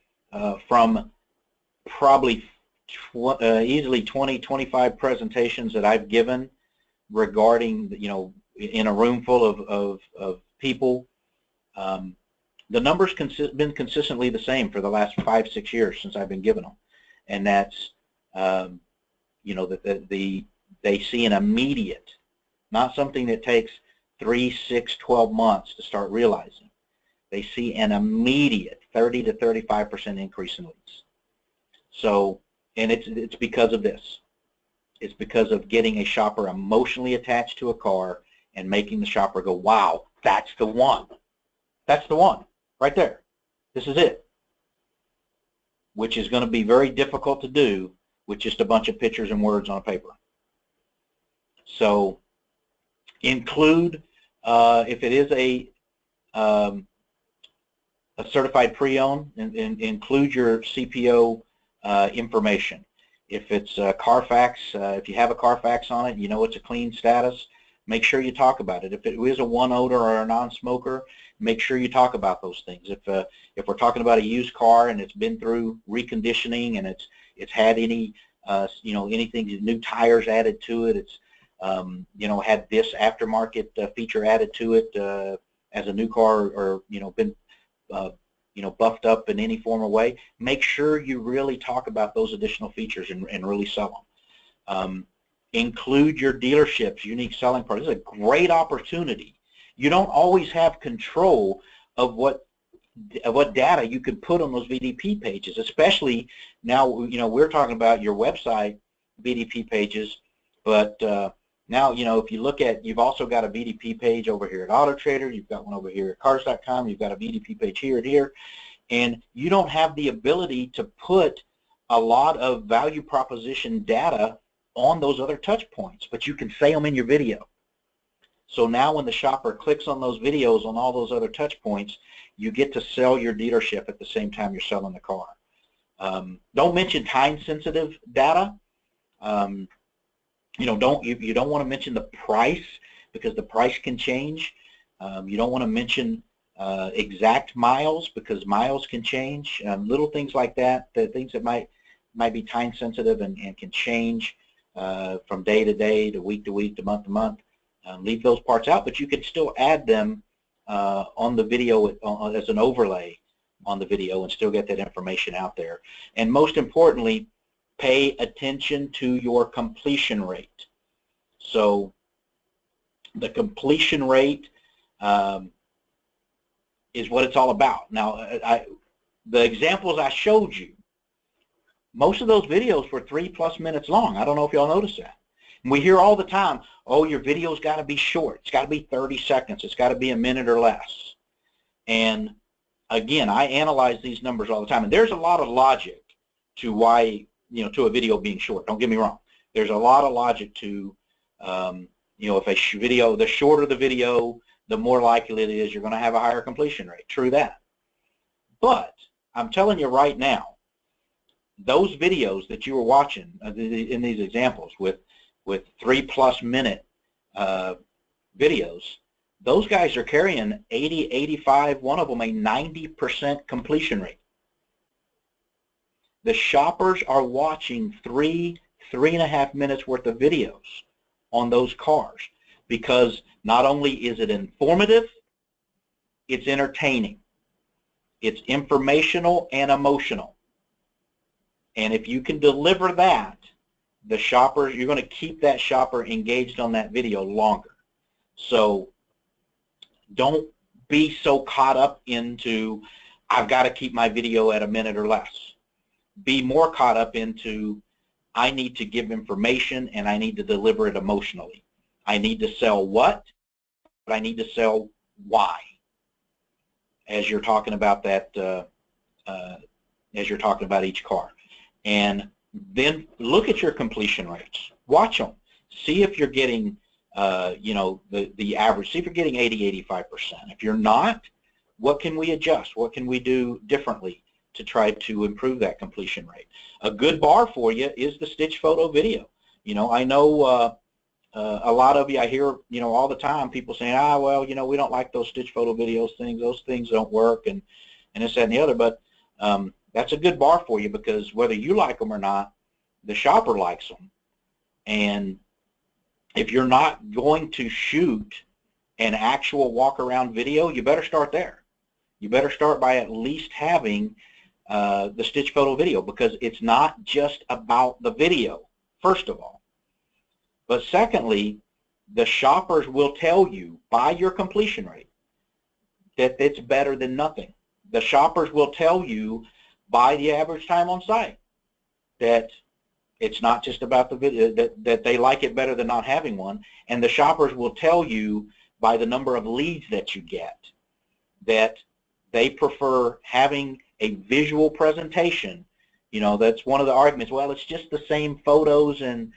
Speaker 3: from probably easily 20, 25 presentations that I've given regarding, you know, in a room full of people, the numbers been consistently the same for the last 5-6 years since I've been giving them, and that's you know, that they see an immediate, not something that takes 3, 6, 12 months to start realizing. They see an immediate 30 to 35% increase in leads. So, and it's because of this. It's because of getting a shopper emotionally attached to a car and making the shopper go, wow, that's the one. That's the one right there. This is it. Which is going to be very difficult to do with just a bunch of pictures and words on a paper. So include, if it is a certified pre-owned, include your CPO information. If it's Carfax, if you have a Carfax on it, you know it's a clean status, make sure you talk about it. If it is a one odor or a non-smoker, make sure you talk about those things. If we're talking about a used car and it's been through reconditioning and it's had any you know, anything, new tires added to it, it's you know, had this aftermarket feature added to it as a new car, or you know, been you know, buffed up in any form or way, make sure you really talk about those additional features and really sell them. Include your dealership's unique selling part. This is a great opportunity. You don't always have control of what data you can put on those VDP pages, especially now, you know, we're talking about your website VDP pages, but now, you know, if you look at, you've also got a VDP page over here at AutoTrader, you've got one over here at Cars.com, you've got a VDP page here and here, and you don't have the ability to put a lot of value proposition data on those other touch points, but you can say them in your video. So now when the shopper clicks on those videos on all those other touch points, you get to sell your dealership at the same time you're selling the car. Don't mention time-sensitive data. You know, you don't want to mention the price, because the price can change. You don't want to mention exact miles, because miles can change. Little things like that, the things that might be time-sensitive and can change from day to day, to week, to month to month. Leave those parts out, but you can still add them on the video as an overlay on the video and still get that information out there. And most importantly, pay attention to your completion rate. So the completion rate is what it's all about. Now, the examples I showed you, most of those videos were 3+ minutes long. I don't know if y'all noticed that. And we hear all the time, oh, your video's got to be short. It's got to be 30 seconds. It's got to be a minute or less. And again, I analyze these numbers all the time. And there's a lot of logic to why, you know, to a video being short. Don't get me wrong. There's a lot of logic to, you know, if a video, the shorter the video, the more likely it is you're going to have a higher completion rate. True that. But I'm telling you right now, those videos that you were watching in these examples with 3+ minute videos, those guys are carrying 80, 85, one of them a 90% completion rate. The shoppers are watching 3.5 minutes worth of videos on those cars, because not only is it informative, it's entertaining, it's informational and emotional. And if you can deliver that, the shopper, you're going to keep that shopper engaged on that video longer. So don't be so caught up into, I've got to keep my video at a minute or less. Be more caught up into, I need to give information and I need to deliver it emotionally. I need to sell what, but I need to sell why, as you're talking about that, as you're talking about each car. And then look at your completion rates. Watch them. See if you're getting, you know, the average. See if you're getting 80, 85%. If you're not, what can we adjust? What can we do differently to try to improve that completion rate? A good bar for you is the stitch photo video. You know, I know a lot of you, I hear, you know, all the time people saying, well, you know, we don't like those stitch photo videos things. Those things don't work, and this, that, and the other. But that's a good bar for you, because whether you like them or not, the shopper likes them. And if you're not going to shoot an actual walk-around video, you better start there. You better start by at least having the stitch photo video, because it's not just about the video, first of all. But secondly, the shoppers will tell you by your completion rate that it's better than nothing. The shoppers will tell you by the average time on site that it's not just about the video, that they like it better than not having one. And the shoppers will tell you by the number of leads that you get that they prefer having a visual presentation. You know, that's one of the arguments. Well, it's just the same photos and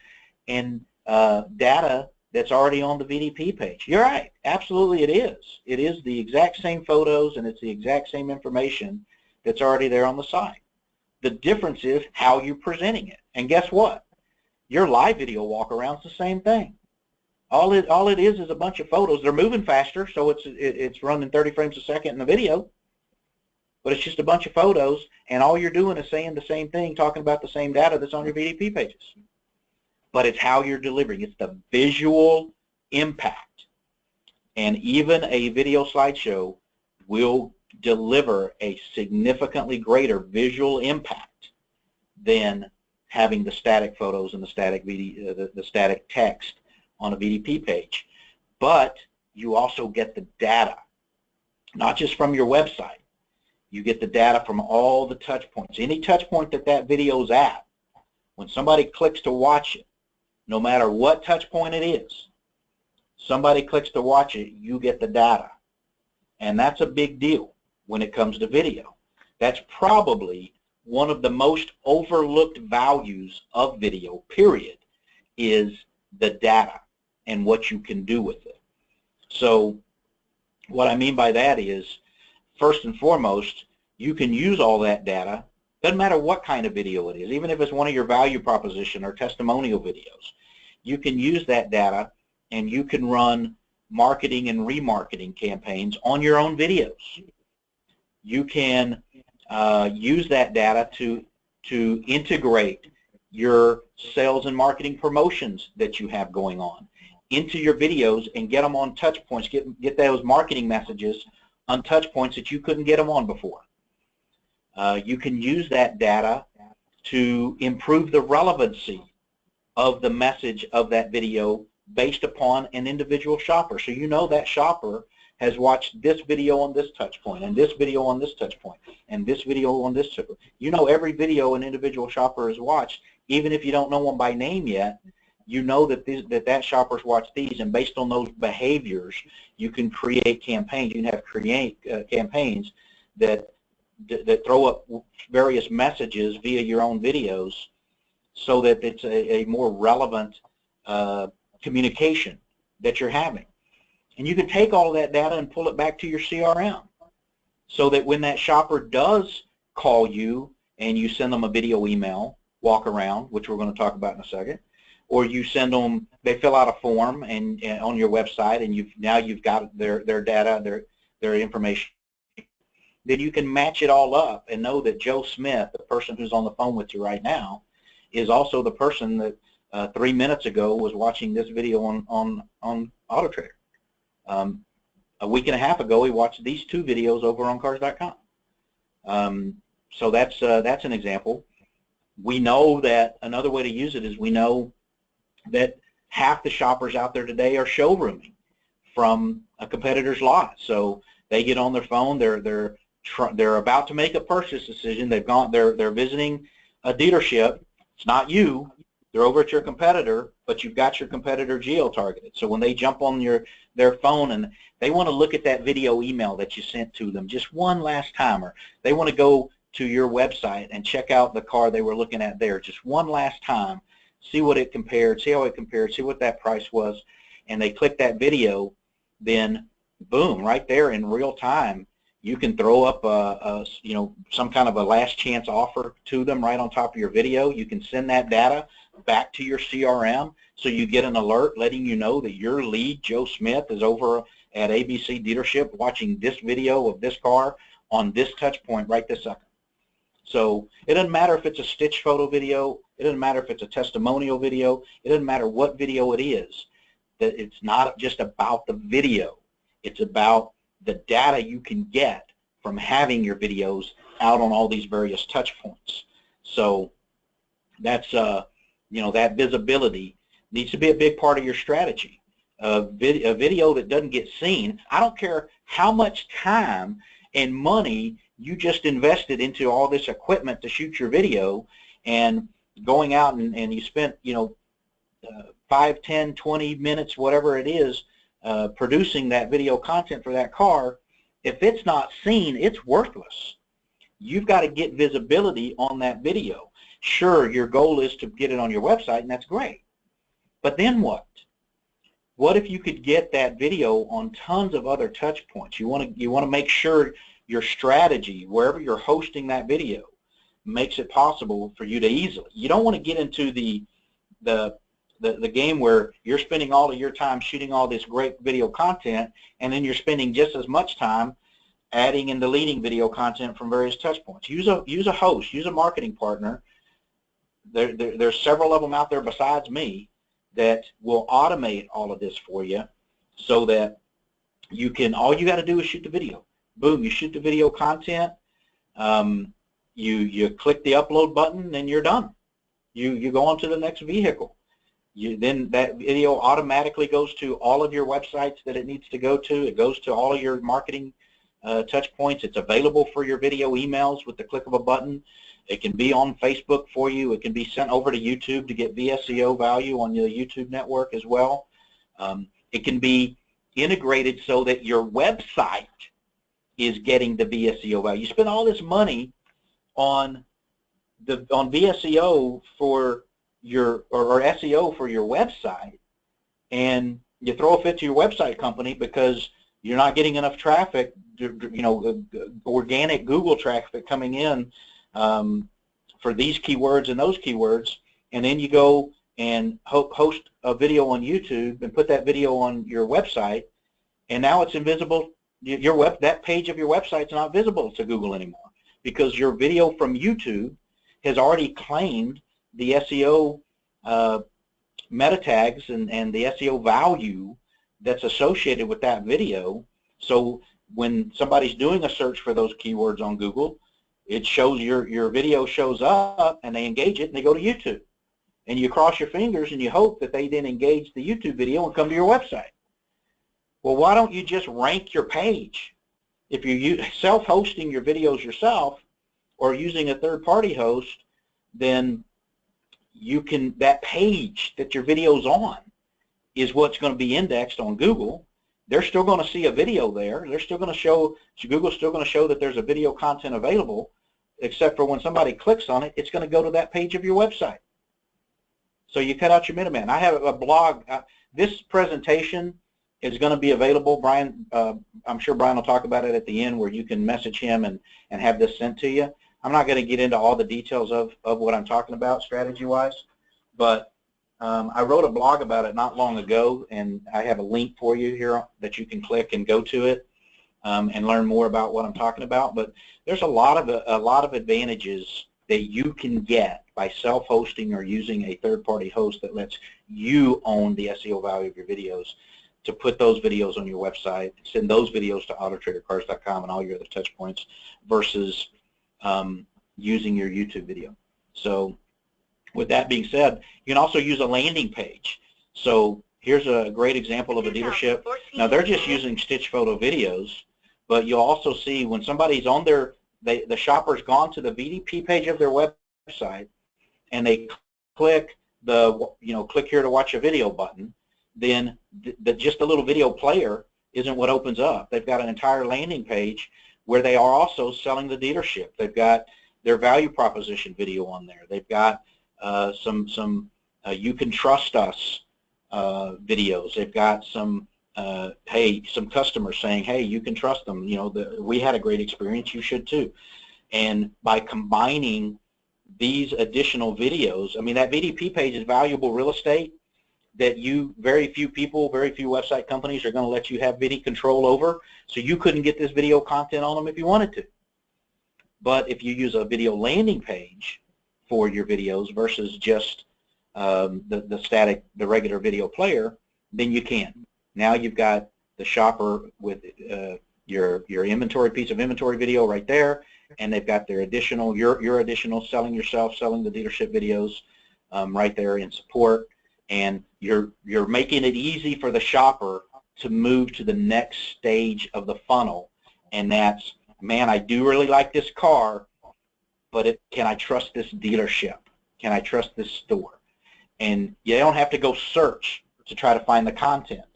Speaker 3: data that's already on the VDP page. You're right. Absolutely it is. It is the exact same photos and it's the exact same information that's already there on the site. The difference is how you're presenting it. And guess what? Your live video walk-around is the same thing. All it is a bunch of photos. They're moving faster, so it's running 30 frames a second in the video, but it's just a bunch of photos, and all you're doing is saying the same thing, talking about the same data that's on your VDP pages. But it's how you're delivering. It's the visual impact. And even a video slideshow will deliver a significantly greater visual impact than having the static photos and the static the static text on a VDP page. But you also get the data, not just from your website. You get the data from all the touch points. Any touch point that that video's at, when somebody clicks to watch it, no matter what touch point it is, somebody clicks to watch it, you get the data. And that's a big deal when it comes to video. That's probably one of the most overlooked values of video, period, is the data and what you can do with it. So what I mean by that is, first and foremost, you can use all that data. Doesn't matter what kind of video it is, even if it's one of your value proposition or testimonial videos. You can use that data and you can run marketing and remarketing campaigns on your own videos. You can use that data to integrate your sales and marketing promotions that you have going on into your videos and get them on touch points, get those marketing messages on touch points that you couldn't get them on before. You can use that data to improve the relevancy of the message of that video based upon an individual shopper. So you know that shopper has watched this video on this touch point, and this video on this touch point, and this video on this touch point. You know every video an individual shopper has watched, even if you don't know them by name yet. You know that that shopper's watched these, and based on those behaviors, you can create campaigns. You can have campaigns that throw up various messages via your own videos, so that it's a more relevant communication that you're having. And you can take all of that data and pull it back to your CRM, so that when that shopper does call you and you send them a video email, walk around, which we're going to talk about in a second, or you send them, they fill out a form and on your website, and now you've got their data, their information, then you can match it all up and know that Joe Smith, the person who's on the phone with you right now, is also the person that 3 minutes ago was watching this video on AutoTrader. A week and a half ago, he watched these 2 videos over on Cars.com. So that's an example. We know that another way to use it is, we know that half the shoppers out there today are showrooming from a competitor's lot. So they get on their phone, they're about to make a purchase decision. They're visiting a dealership. It's not you. They're over at your competitor, but you've got your competitor geo-targeted. So when they jump on their phone and they want to look at that video email that you sent to them just one last time, or they want to go to your website and check out the car they were looking at there just one last time, see what it compared, see how it compared, see what that price was, and they click that video, then boom, right there in real time, you can throw up some kind of a last chance offer to them right on top of your video. You can send that data back to your CRM, so you get an alert letting you know that your lead, Joe Smith, is over at ABC dealership watching this video of this car on this touch point right this second. So it doesn't matter if it's a stitch photo video, it doesn't matter if it's a testimonial video, it doesn't matter what video it is, that it's not just about the video, it's about the data you can get from having your videos out on all these various touch points. So that's that visibility needs to be a big part of your strategy. A video that doesn't get seen, I don't care how much time and money you just invested into all this equipment to shoot your video, and going out and you spent 5, 10, 20 minutes, whatever it is, producing that video content for that car. If it's not seen, it's worthless. You've got to get visibility on that video. Sure, your goal is to get it on your website, and that's great. But then what? What if you could get that video on tons of other touch points? You want to make sure your strategy, wherever you're hosting that video, makes it possible for you to easily. You don't want to get into the game where you're spending all of your time shooting all this great video content, and then you're spending just as much time adding and deleting video content from various touch points. Use a host, use a marketing partner. There's several of them out there besides me that will automate all of this for you, so that you can, all you got to do is shoot the video. Boom, you shoot the video content, you click the upload button, and you're done. you go on to the next vehicle. Then that video automatically goes to all of your websites that it needs to go to. It goes to all of your marketing touch points. It's available for your video emails with the click of a button. It can be on Facebook for you. It can be sent over to YouTube to get VSEO value on your YouTube network as well. It can be integrated so that your website is getting the VSEO value. You spend all this money on VSEO for your or SEO for your website, and you throw a fit to your website company because you're not getting enough traffic, organic Google traffic coming in for these keywords and those keywords, and then you go and host a video on YouTube and put that video on your website, and now it's invisible. That page of your website is not visible to Google anymore because your video from YouTube has already claimed the SEO meta tags and the SEO value that's associated with that video. So when somebody's doing a search for those keywords on Google, it shows your video shows up and they engage it and they go to YouTube. And you cross your fingers and you hope that they then engage the YouTube video and come to your website. Well, why don't you just rank your page? If you're self-hosting your videos yourself or using a third-party host, then that page that your video's on is what's going to be indexed on Google. They're still going to see a video there. They're still going to show, Google's still going to show that there's a video content available, except for when somebody clicks on it, it's going to go to that page of your website. So you cut out your middleman. I have a blog. This presentation is going to be available. Brian, I'm sure Brian will talk about it at the end where you can message him and have this sent to you. I'm not going to get into all the details of what I'm talking about strategy-wise, but I wrote a blog about it not long ago, and I have a link for you here that you can click and go to it and learn more about what I'm talking about. But there's a lot of advantages that you can get by self-hosting or using a third-party host that lets you own the SEO value of your videos to put those videos on your website, send those videos to autotradercars.com and all your other touch points versus using your YouTube video. So with that being said, you can also use a landing page. So here's a great example of a dealership. Now they're just using stitch photo videos, but you'll also see when somebody's on the shopper's gone to the VDP page of their website and they click click here to watch a video button, then just the little video player isn't what opens up. They've got an entire landing page where they are also selling the dealership. They've got their value proposition video on there. They've got some you can trust us videos. They've got some some customers saying, hey, you can trust them. We had a great experience. You should too. And by combining these additional videos, I mean, that VDP page is valuable real estate that very few website companies are going to let you have video control over, so you couldn't get this video content on them if you wanted to. But if you use a video landing page for your videos versus just the regular video player, then you can. Now you've got the shopper with your inventory piece of inventory video right there, and they've got their additional, your additional selling yourself, selling the dealership videos right there in support. And you're making it easy for the shopper to move to the next stage of the funnel, and that's, man, I do really like this car, but can I trust this dealership? Can I trust this store? And you don't have to go search to try to find the content.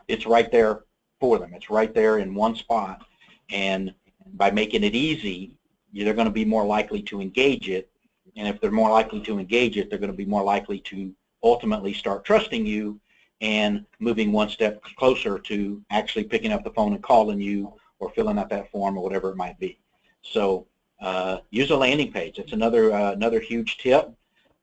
Speaker 3: It's right there for them. It's right there in one spot, and by making it easy, they're going to be more likely to engage it, and if they're more likely to engage it, they're going to be more likely to ultimately start trusting you and moving one step closer to actually picking up the phone and calling you or filling out that form or whatever it might be. So use a landing page. It's another huge tip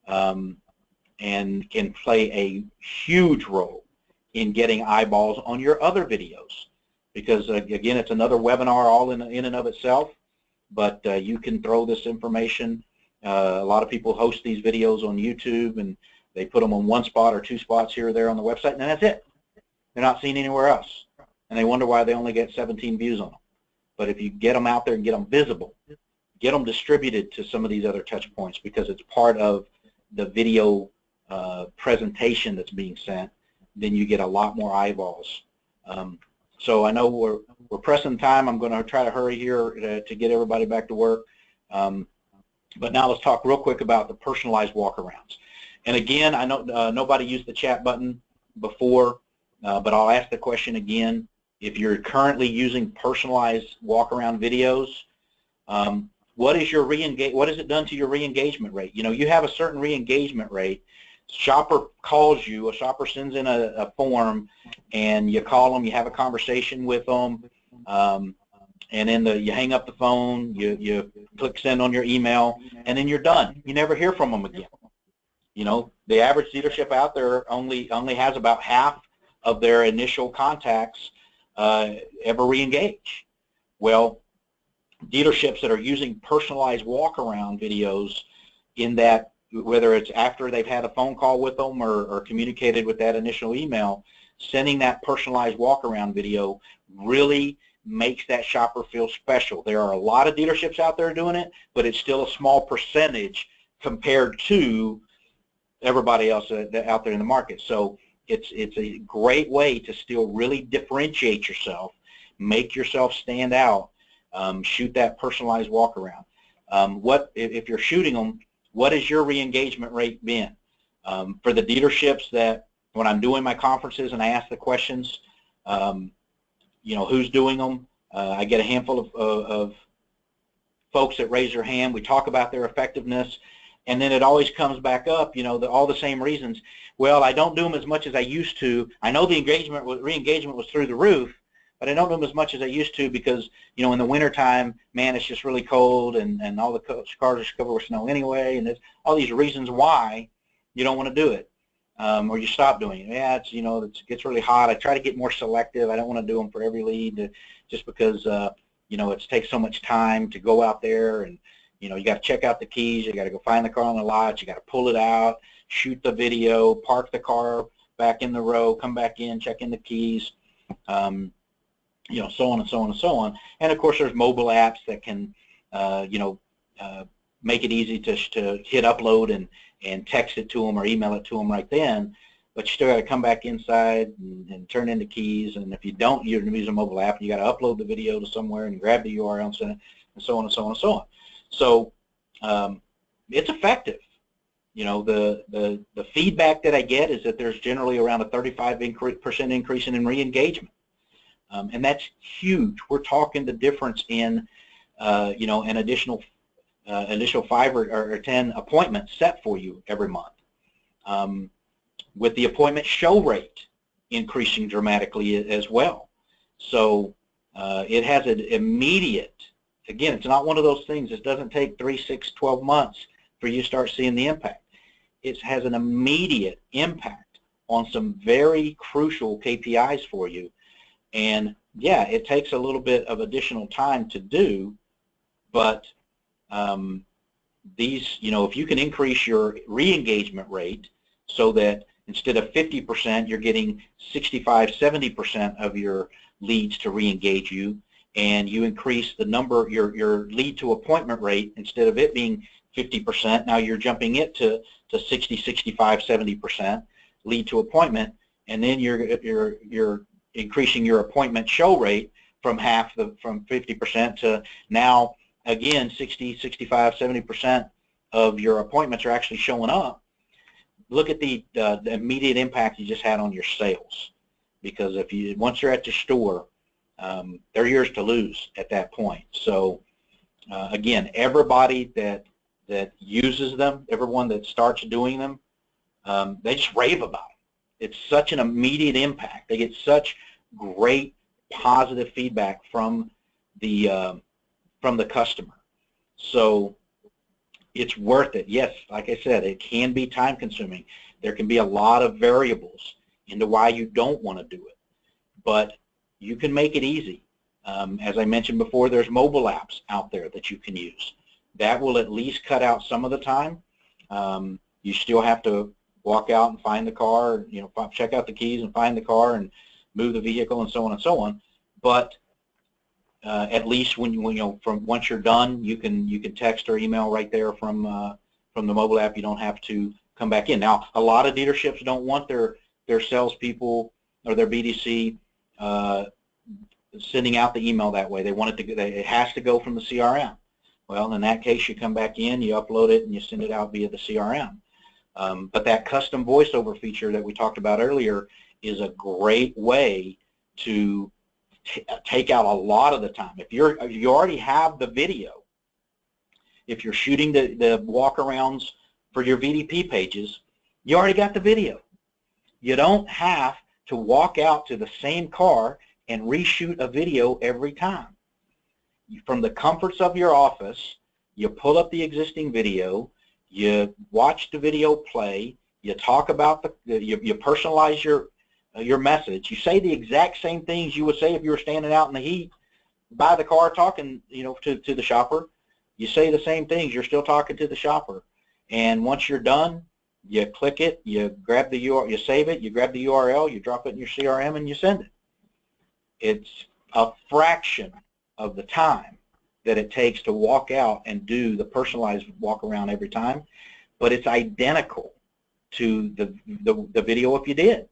Speaker 3: and can play a huge role in getting eyeballs on your other videos, because again, it's another webinar all in and of itself, but you can throw this information. A lot of people host these videos on YouTube and they put them on one spot or two spots here or there on the website, and that's it. They're not seen anywhere else, and they wonder why they only get 17 views on them. But if you get them out there and get them visible, get them distributed to some of these other touch points because it's part of the video presentation that's being sent. Then you get a lot more eyeballs. So I know we're pressing time. I'm going to try to hurry here to get everybody back to work. But now let's talk real quick about the personalized walkarounds. And again, I know nobody used the chat button before, but I'll ask the question again. If you're currently using personalized walkaround videos, what is your what has it done to your re-engagement rate? You know, you have a certain re-engagement rate. Shopper calls you, a shopper sends in a form, and you call them, you have a conversation with them, and then you hang up the phone, you click send on your email, and then you're done. You never hear from them again. You know, the average dealership out there only has about half of their initial contacts ever re-engage. Well, dealerships that are using personalized walk-around videos, in that whether it's after they've had a phone call with them or communicated with that initial email, sending that personalized walk-around video really makes that shopper feel special. There are a lot of dealerships out there doing it, but it's still a small percentage compared to everybody else out there in the market. So it's a great way to still really differentiate yourself, make yourself stand out, shoot that personalized walk around. What if you're shooting them, what has your re-engagement rate been? For the dealerships that when I'm doing my conferences and I ask the questions, you know, who's doing them, I get a handful of folks that raise their hand. We talk about their effectiveness, and then it always comes back up, you know, all the same reasons. Well, I don't do them as much as I used to. I know the re-engagement was through the roof, but I don't do them as much as I used to because, you know, in the wintertime, man, it's just really cold, and all the cars are covered with snow anyway, and there's all these reasons why you don't want to do it, or you stop doing it. Yeah, it's, you know, it gets really hot. I try to get more selective. I don't want to do them for every lead just because, you know, it takes so much time to go out there, and, you know, you got to check out the keys, you got to go find the car on the lot, you got to pull it out, shoot the video, park the car back in the row, come back in, check in the keys, you know, so on and so on and so on. And of course, there's mobile apps that can, you know, make it easy to hit upload and text it to them or email it to them right then. But you still got to come back inside and turn in the keys. And if you don't use a mobile app, you got to upload the video to somewhere and grab the URL and send it, and so on and so on and so on. So it's effective. You know, the feedback that I get is that there's generally around a 35% increase in re-engagement. And that's huge. We're talking the difference in, you know, an additional 5 or 10 appointments set for you every month. With the appointment show rate increasing dramatically as well. So it has an immediate, again, it's not one of those things. It doesn't take 3, 6, 12 months for you to start seeing the impact. It has an immediate impact on some very crucial KPIs for you. And yeah, it takes a little bit of additional time to do, but these, you know, if you can increase your re-engagement rate so that instead of 50%, you're getting 65, 70% of your leads to re-engage you, and you increase the number, your lead to appointment rate, instead of it being 50%, now you're jumping it to 60, 65, 70% lead to appointment, and then you're increasing your appointment show rate from 50% to now, again, 60, 65, 70% of your appointments are actually showing up. Look at the immediate impact you just had on your sales, because once you're at the store, they're yours to lose at that point. So again, everybody that uses them, everyone that starts doing them, they just rave about it. It's such an immediate impact. They get such great positive feedback from the customer. So it's worth it. Yes, like I said, it can be time consuming. There can be a lot of variables into why you don't want to do it, but you can make it easy. As I mentioned before, there's mobile apps out there that you can use. That will at least cut out some of the time. You still have to walk out and find the car, you know, check out the keys and find the car and move the vehicle and so on and so on. But at least when you from once you're done, you can text or email right there from the mobile app. You don't have to come back in. Now, a lot of dealerships don't want their salespeople or their BDC sending out the email that way. They want it to. It has to go from the CRM. Well, in that case, you come back in, you upload it, and you send it out via the CRM. But that custom voiceover feature that we talked about earlier is a great way to take out a lot of the time. If you already have the video, if you're shooting the walk-arounds for your VDP pages, you already got the video. You don't have to walk out to the same car and reshoot a video every time. From the comforts of your office, you pull up the existing video, you watch the video play, you talk about you personalize your message. You say the exact same things you would say if you were standing out in the heat by the car talking, to the shopper. You say the same things. You're still talking to the shopper. And once you're done, you click it, you grab the URL, you save it, you grab the URL, you drop it in your CRM, and you send it. It's a fraction of the time that it takes to walk out and do the personalized walk around every time, but it's identical to the video if you did.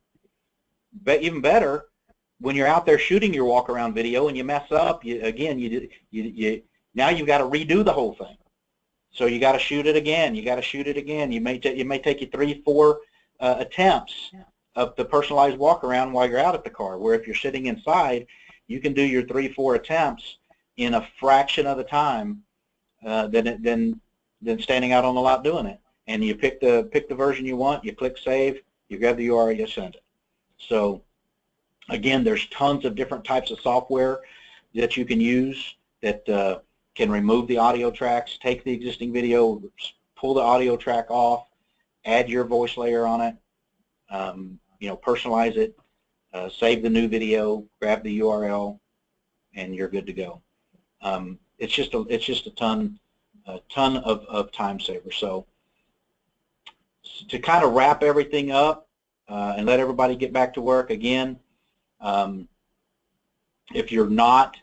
Speaker 3: But even better, when you're out there shooting your walk around video and you mess up, now you've got to redo the whole thing. So you got to shoot it again. You got to shoot it again. It may take you 3-4 attempts of the personalized walk around while you're out at the car. Where if you're sitting inside, you can do your 3-4 attempts in a fraction of the time than standing out on the lot doing it. And you pick the version you want. You click save. You grab the URL. You send it. So again, there's tons of different types of software that you can use that can remove the audio tracks, take the existing video, pull the audio track off, add your voice layer on it, personalize it, save the new video, grab the URL, and you're good to go. It's just a ton of time saver. So to kind of wrap everything up and let everybody get back to work again, if you're not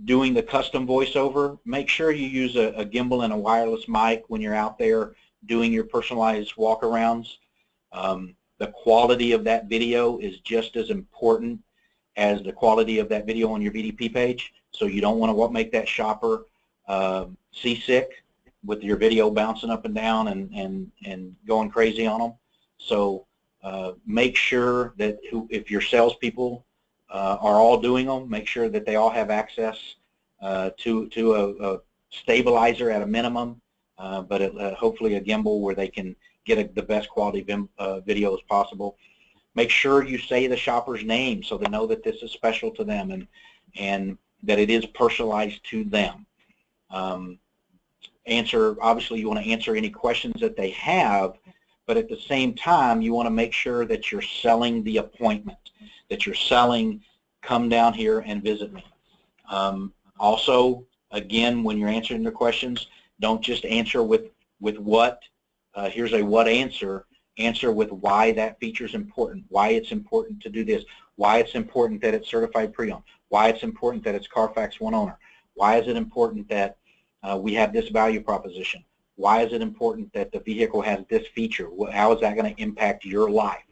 Speaker 3: doing the custom voiceover, make sure you use a gimbal and a wireless mic when you're out there doing your personalized walk-arounds. The quality of that video is just as important as the quality of that video on your VDP page, so you don't want to make that shopper seasick with your video bouncing up and down and going crazy on them. So make sure that if your salespeople are all doing them, make sure that they all have access to a stabilizer at a minimum, but hopefully a gimbal where they can get the best quality video as possible. Make sure you say the shopper's name so they know that this is special to them and that it is personalized to them. Obviously you want to answer any questions that they have, but at the same time you want to make sure that you're selling the appointment, that you're selling, come down here and visit me. Also, again, when you're answering the questions, don't just answer with what, here's a what answer. Answer with why that feature is important, why it's important to do this, why it's important that it's certified pre-owned, why it's important that it's Carfax one owner, why is it important that we have this value proposition, why is it important that the vehicle has this feature, how is that going to impact your life.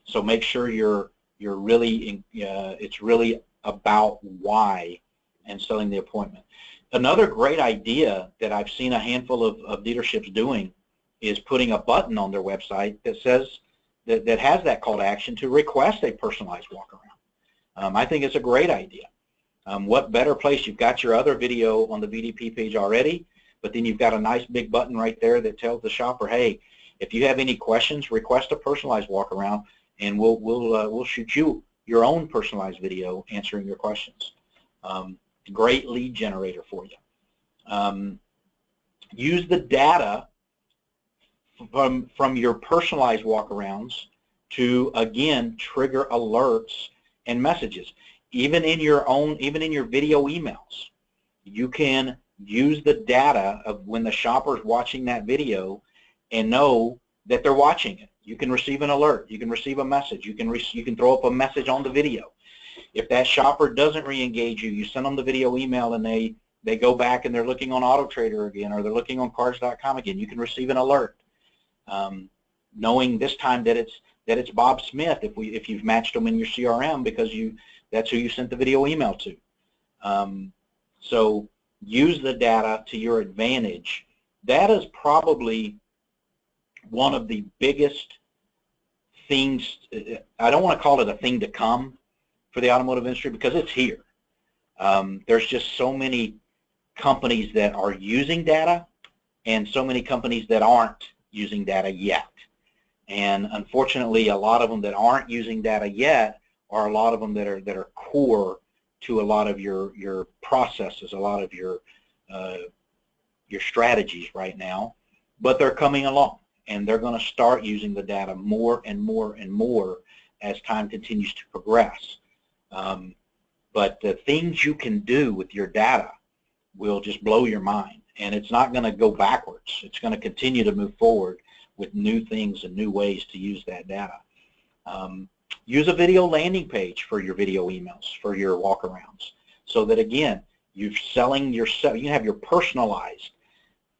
Speaker 3: So make sure you're really, it's really about why and selling the appointment. Another great idea that I've seen a handful of dealerships doing is putting a button on their website that says, that has that call to action to request a personalized walk around. I think it's a great idea. What better place? You've got your other video on the VDP page already, but then you've got a nice big button right there that tells the shopper, hey, if you have any questions, request a personalized walk around, and we'll shoot you your own personalized video answering your questions. Great lead generator for you. Use the data from your personalized walk-arounds to, again, trigger alerts and messages. Even in your video emails, you can use the data of when the shopper's watching that video and know that they're watching it. You can receive an alert. You can receive a message. You can throw up a message on the video. If that shopper doesn't re-engage you, you send them the video email and they go back and they're looking on AutoTrader again, or they're looking on Cars.com again, you can receive an alert, knowing this time that it's Bob Smith if you've matched them in your CRM because that's who you sent the video email to. So use the data to your advantage. That is probably one of the biggest things. I don't want to call it a thing to come for the automotive industry because it's here. There's just so many companies that are using data and so many companies that aren't using data yet. And unfortunately, a lot of them that aren't using data yet are a lot of them that are core to a lot of your processes, a lot of your strategies right now. But they're coming along, and they're going to start using the data more and more and more as time continues to progress. But the things you can do with your data will just blow your mind, and it's not going to go backwards. It's going to continue to move forward with new things and new ways to use that data. Use a video landing page for your video emails, for your walkarounds, so that, again, you're selling yourself. You have your personalized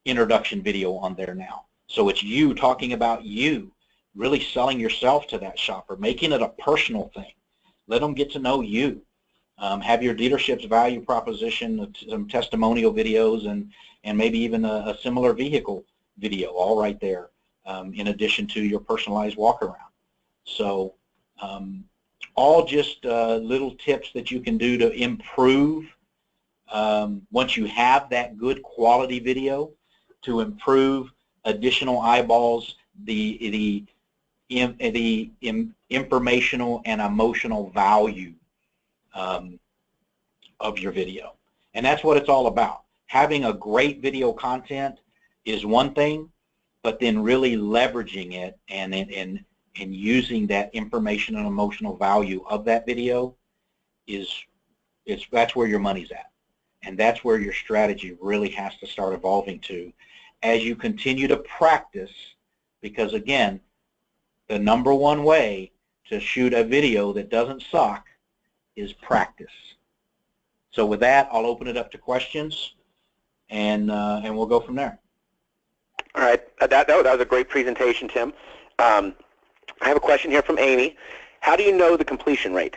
Speaker 3: introduction video on there now. So it's you talking about you, really selling yourself to that shopper, making it a personal thing. Let them get to know you. Have your dealership's value proposition, some testimonial videos, and maybe even a similar vehicle video all right there, in addition to your personalized walk-around. So all just little tips that you can do to improve, once you have that good quality video, to improve additional eyeballs, the informational and emotional value of your video. And that's what it's all about. Having a great video content is one thing, but then really leveraging it and using that information and emotional value of that video that's where your money's at. And that's where your strategy really has to start evolving to as you continue to practice, because again, the number one way to shoot a video that doesn't suck is practice. So with that, I'll open it up to questions, and we'll go from there.
Speaker 2: All right, that was a great presentation, Tim. I have a question here from Amy. How do you know the completion rate?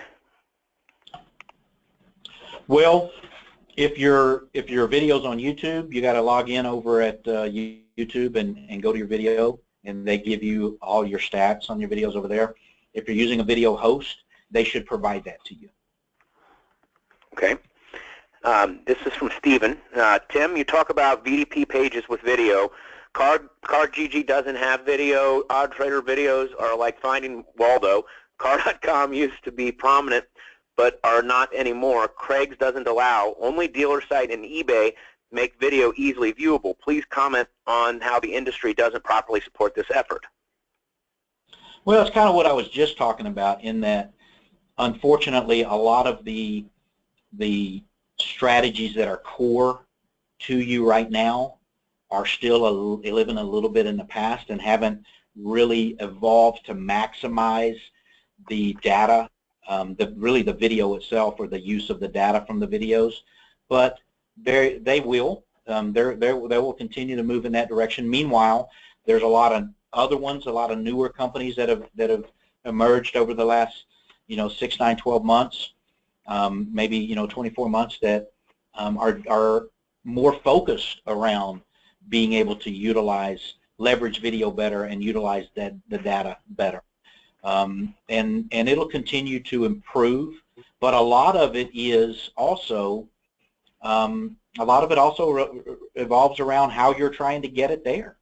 Speaker 3: Well, if your video's on YouTube, you got to log in over at YouTube and go to your video, and they give you all your stats on your videos over there. If you're using a video host, they should provide that to you.
Speaker 2: Okay. This is from Steven. Tim, you talk about VDP pages with video. CarGG doesn't have video. AutoTrader videos are like Finding Waldo. Car.com used to be prominent, but are not anymore. Craig's doesn't allow. Only Dealer Site and eBay make video easily viewable. Please comment on how the industry doesn't properly support this effort.
Speaker 3: Well, it's kind of what I was just talking about, in that, unfortunately, a lot of the strategies that are core to you right now are still living a little bit in the past and haven't really evolved to maximize the data, really the video itself, or the use of the data from the videos. But they will continue to move in that direction. Meanwhile, there's a lot of other ones, a lot of newer companies that have emerged over the last 6, 9, 12 months, maybe 24 months, that are more focused around being able to leverage video better and utilize the data better. And it'll continue to improve, but a lot of it is also evolves around how you're trying to get it there.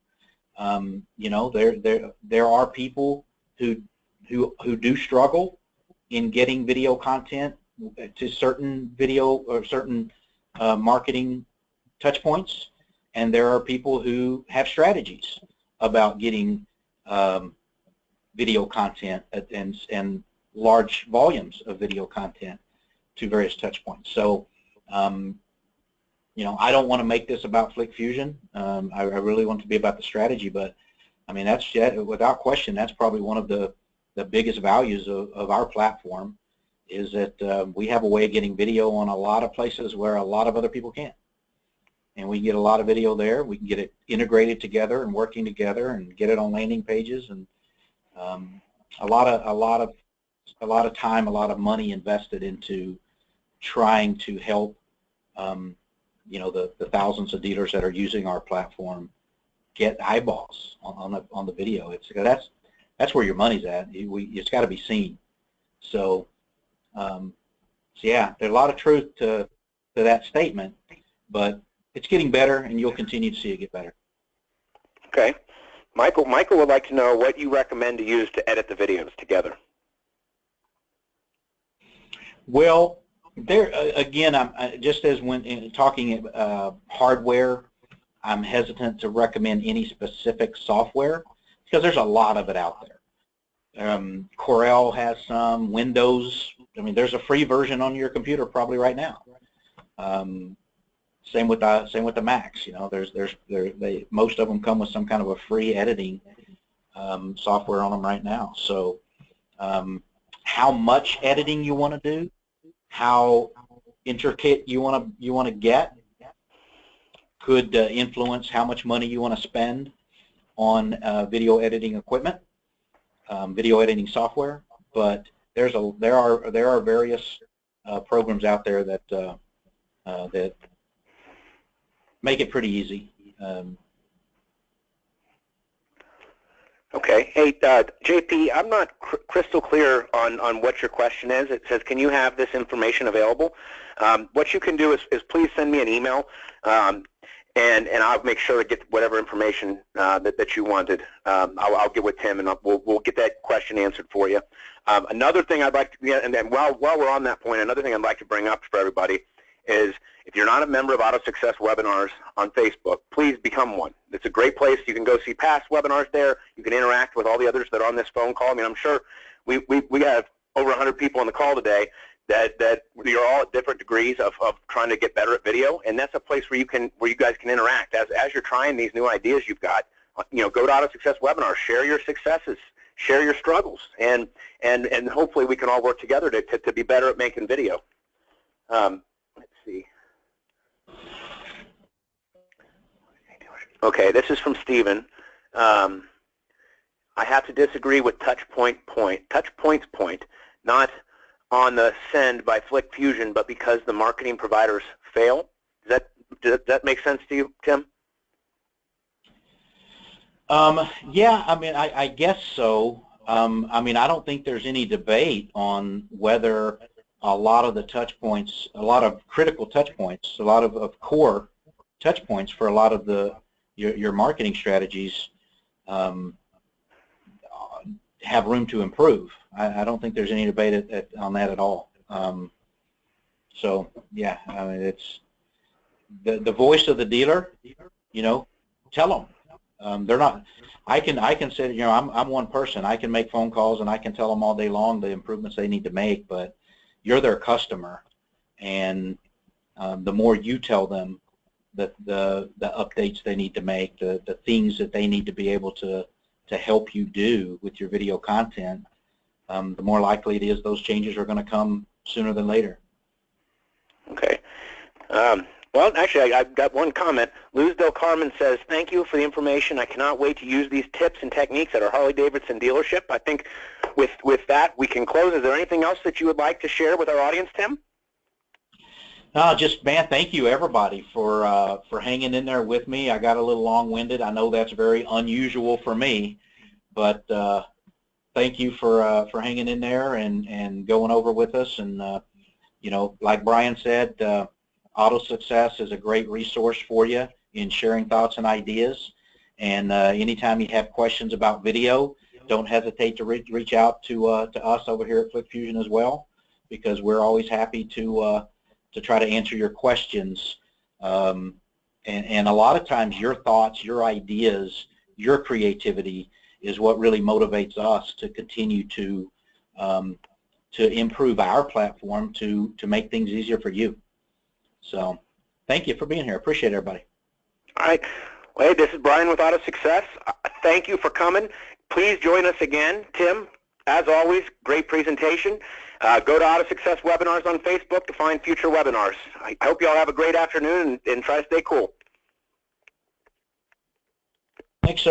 Speaker 3: There are people who do struggle in getting video content to certain video or certain marketing touch points, and there are people who have strategies about getting video content and large volumes of video content to various touch points. So, I don't want to make this about Flick Fusion. I really want it to be about the strategy, but I mean, without question, that's probably one of the biggest values of our platform, is that we have a way of getting video on a lot of places where a lot of other people can't. And we can get a lot of video there. We can get it integrated together and working together, and get it on landing pages, and a lot of time, a lot of money invested into trying to help you know, the thousands of dealers that are using our platform get eyeballs on the video. That's where your money's at. It's got to be seen. So, yeah, there's a lot of truth to that statement, but it's getting better, and you'll continue to see it get better.
Speaker 2: Okay. Michael would like to know what you recommend to use to edit the videos together.
Speaker 3: Well, there again, I'm just as when talking hardware, I'm hesitant to recommend any specific software because there's a lot of it out there. Corel has some, Windows. I mean, there's a free version on your computer probably right now. Same with the Macs. You know, most of them come with some kind of a free editing software on them right now. So, how much editing you want to do, how intricate you want to get, could influence how much money you want to spend on video editing equipment, video editing software. But there are various programs out there that that make it pretty easy.
Speaker 2: Okay. Hey, JP, I'm not crystal clear on what your question is. It says, can you have this information available? What you can do is please send me an email, and I'll make sure to get whatever information that you wanted. I'll get with Tim, and we'll get that question answered for you. Another thing I'd like to, and then while we're on that point, another thing I'd like to bring up for everybody is, if you're not a member of Auto Success Webinars on Facebook, please become one. It's a great place. You can go see past webinars there. You can interact with all the others that are on this phone call. I mean, I'm sure we have over 100 people on the call today that you're all at different degrees of trying to get better at video, and that's a place where you guys can interact as you're trying these new ideas you've got. You know, go to Auto Success Webinars, share your successes, share your struggles, and hopefully we can all work together to be better at making video. Let's see. Okay, this is from Steven. I have to disagree with touchpoint's point, not on the send by Flick Fusion, but because the marketing providers fail. Does that make sense to you, Tim?
Speaker 3: Yeah, I mean, I guess so. I mean, I don't think there's any debate on whether a lot of the touch points, a lot of critical touch points, a lot of core touch points for a lot of your marketing strategies have room to improve. I don't think there's any debate on that at all. So yeah, I mean, it's the voice of the dealer. You know, tell them they're not. I can say, you know, I'm one person. I can make phone calls and I can tell them all day long the improvements they need to make, but you're their customer, and the more you tell them the updates they need to make, the things that they need to be able to help you do with your video content, the more likely it is those changes are going to come sooner than later. Okay.
Speaker 2: Well, actually, I've got one comment. Luz Del Carmen says, thank you for the information. I cannot wait to use these tips and techniques at our Harley-Davidson dealership. I think with that, we can close. Is there anything else that you would like to share with our audience, Tim?
Speaker 3: Just, man, thank you, everybody, for hanging in there with me. I got a little long-winded. I know that's very unusual for me, but thank you for hanging in there and going over with us. And, you know, like Brian said, Auto Success is a great resource for you in sharing thoughts and ideas. And anytime you have questions about video, don't hesitate to reach out to us over here at Flick Fusion as well, because we're always happy to try to answer your questions. And a lot of times your thoughts, your ideas, your creativity is what really motivates us to continue to improve our platform to make things easier for you. So thank you for being here. Appreciate it, everybody.
Speaker 2: All right. Well, hey, this is Brian with Auto Success. Thank you for coming. Please join us again. Tim, as always, great presentation. Go to Auto Success Webinars on Facebook to find future webinars. I hope you all have a great afternoon and try to stay cool.
Speaker 3: Thanks, sir.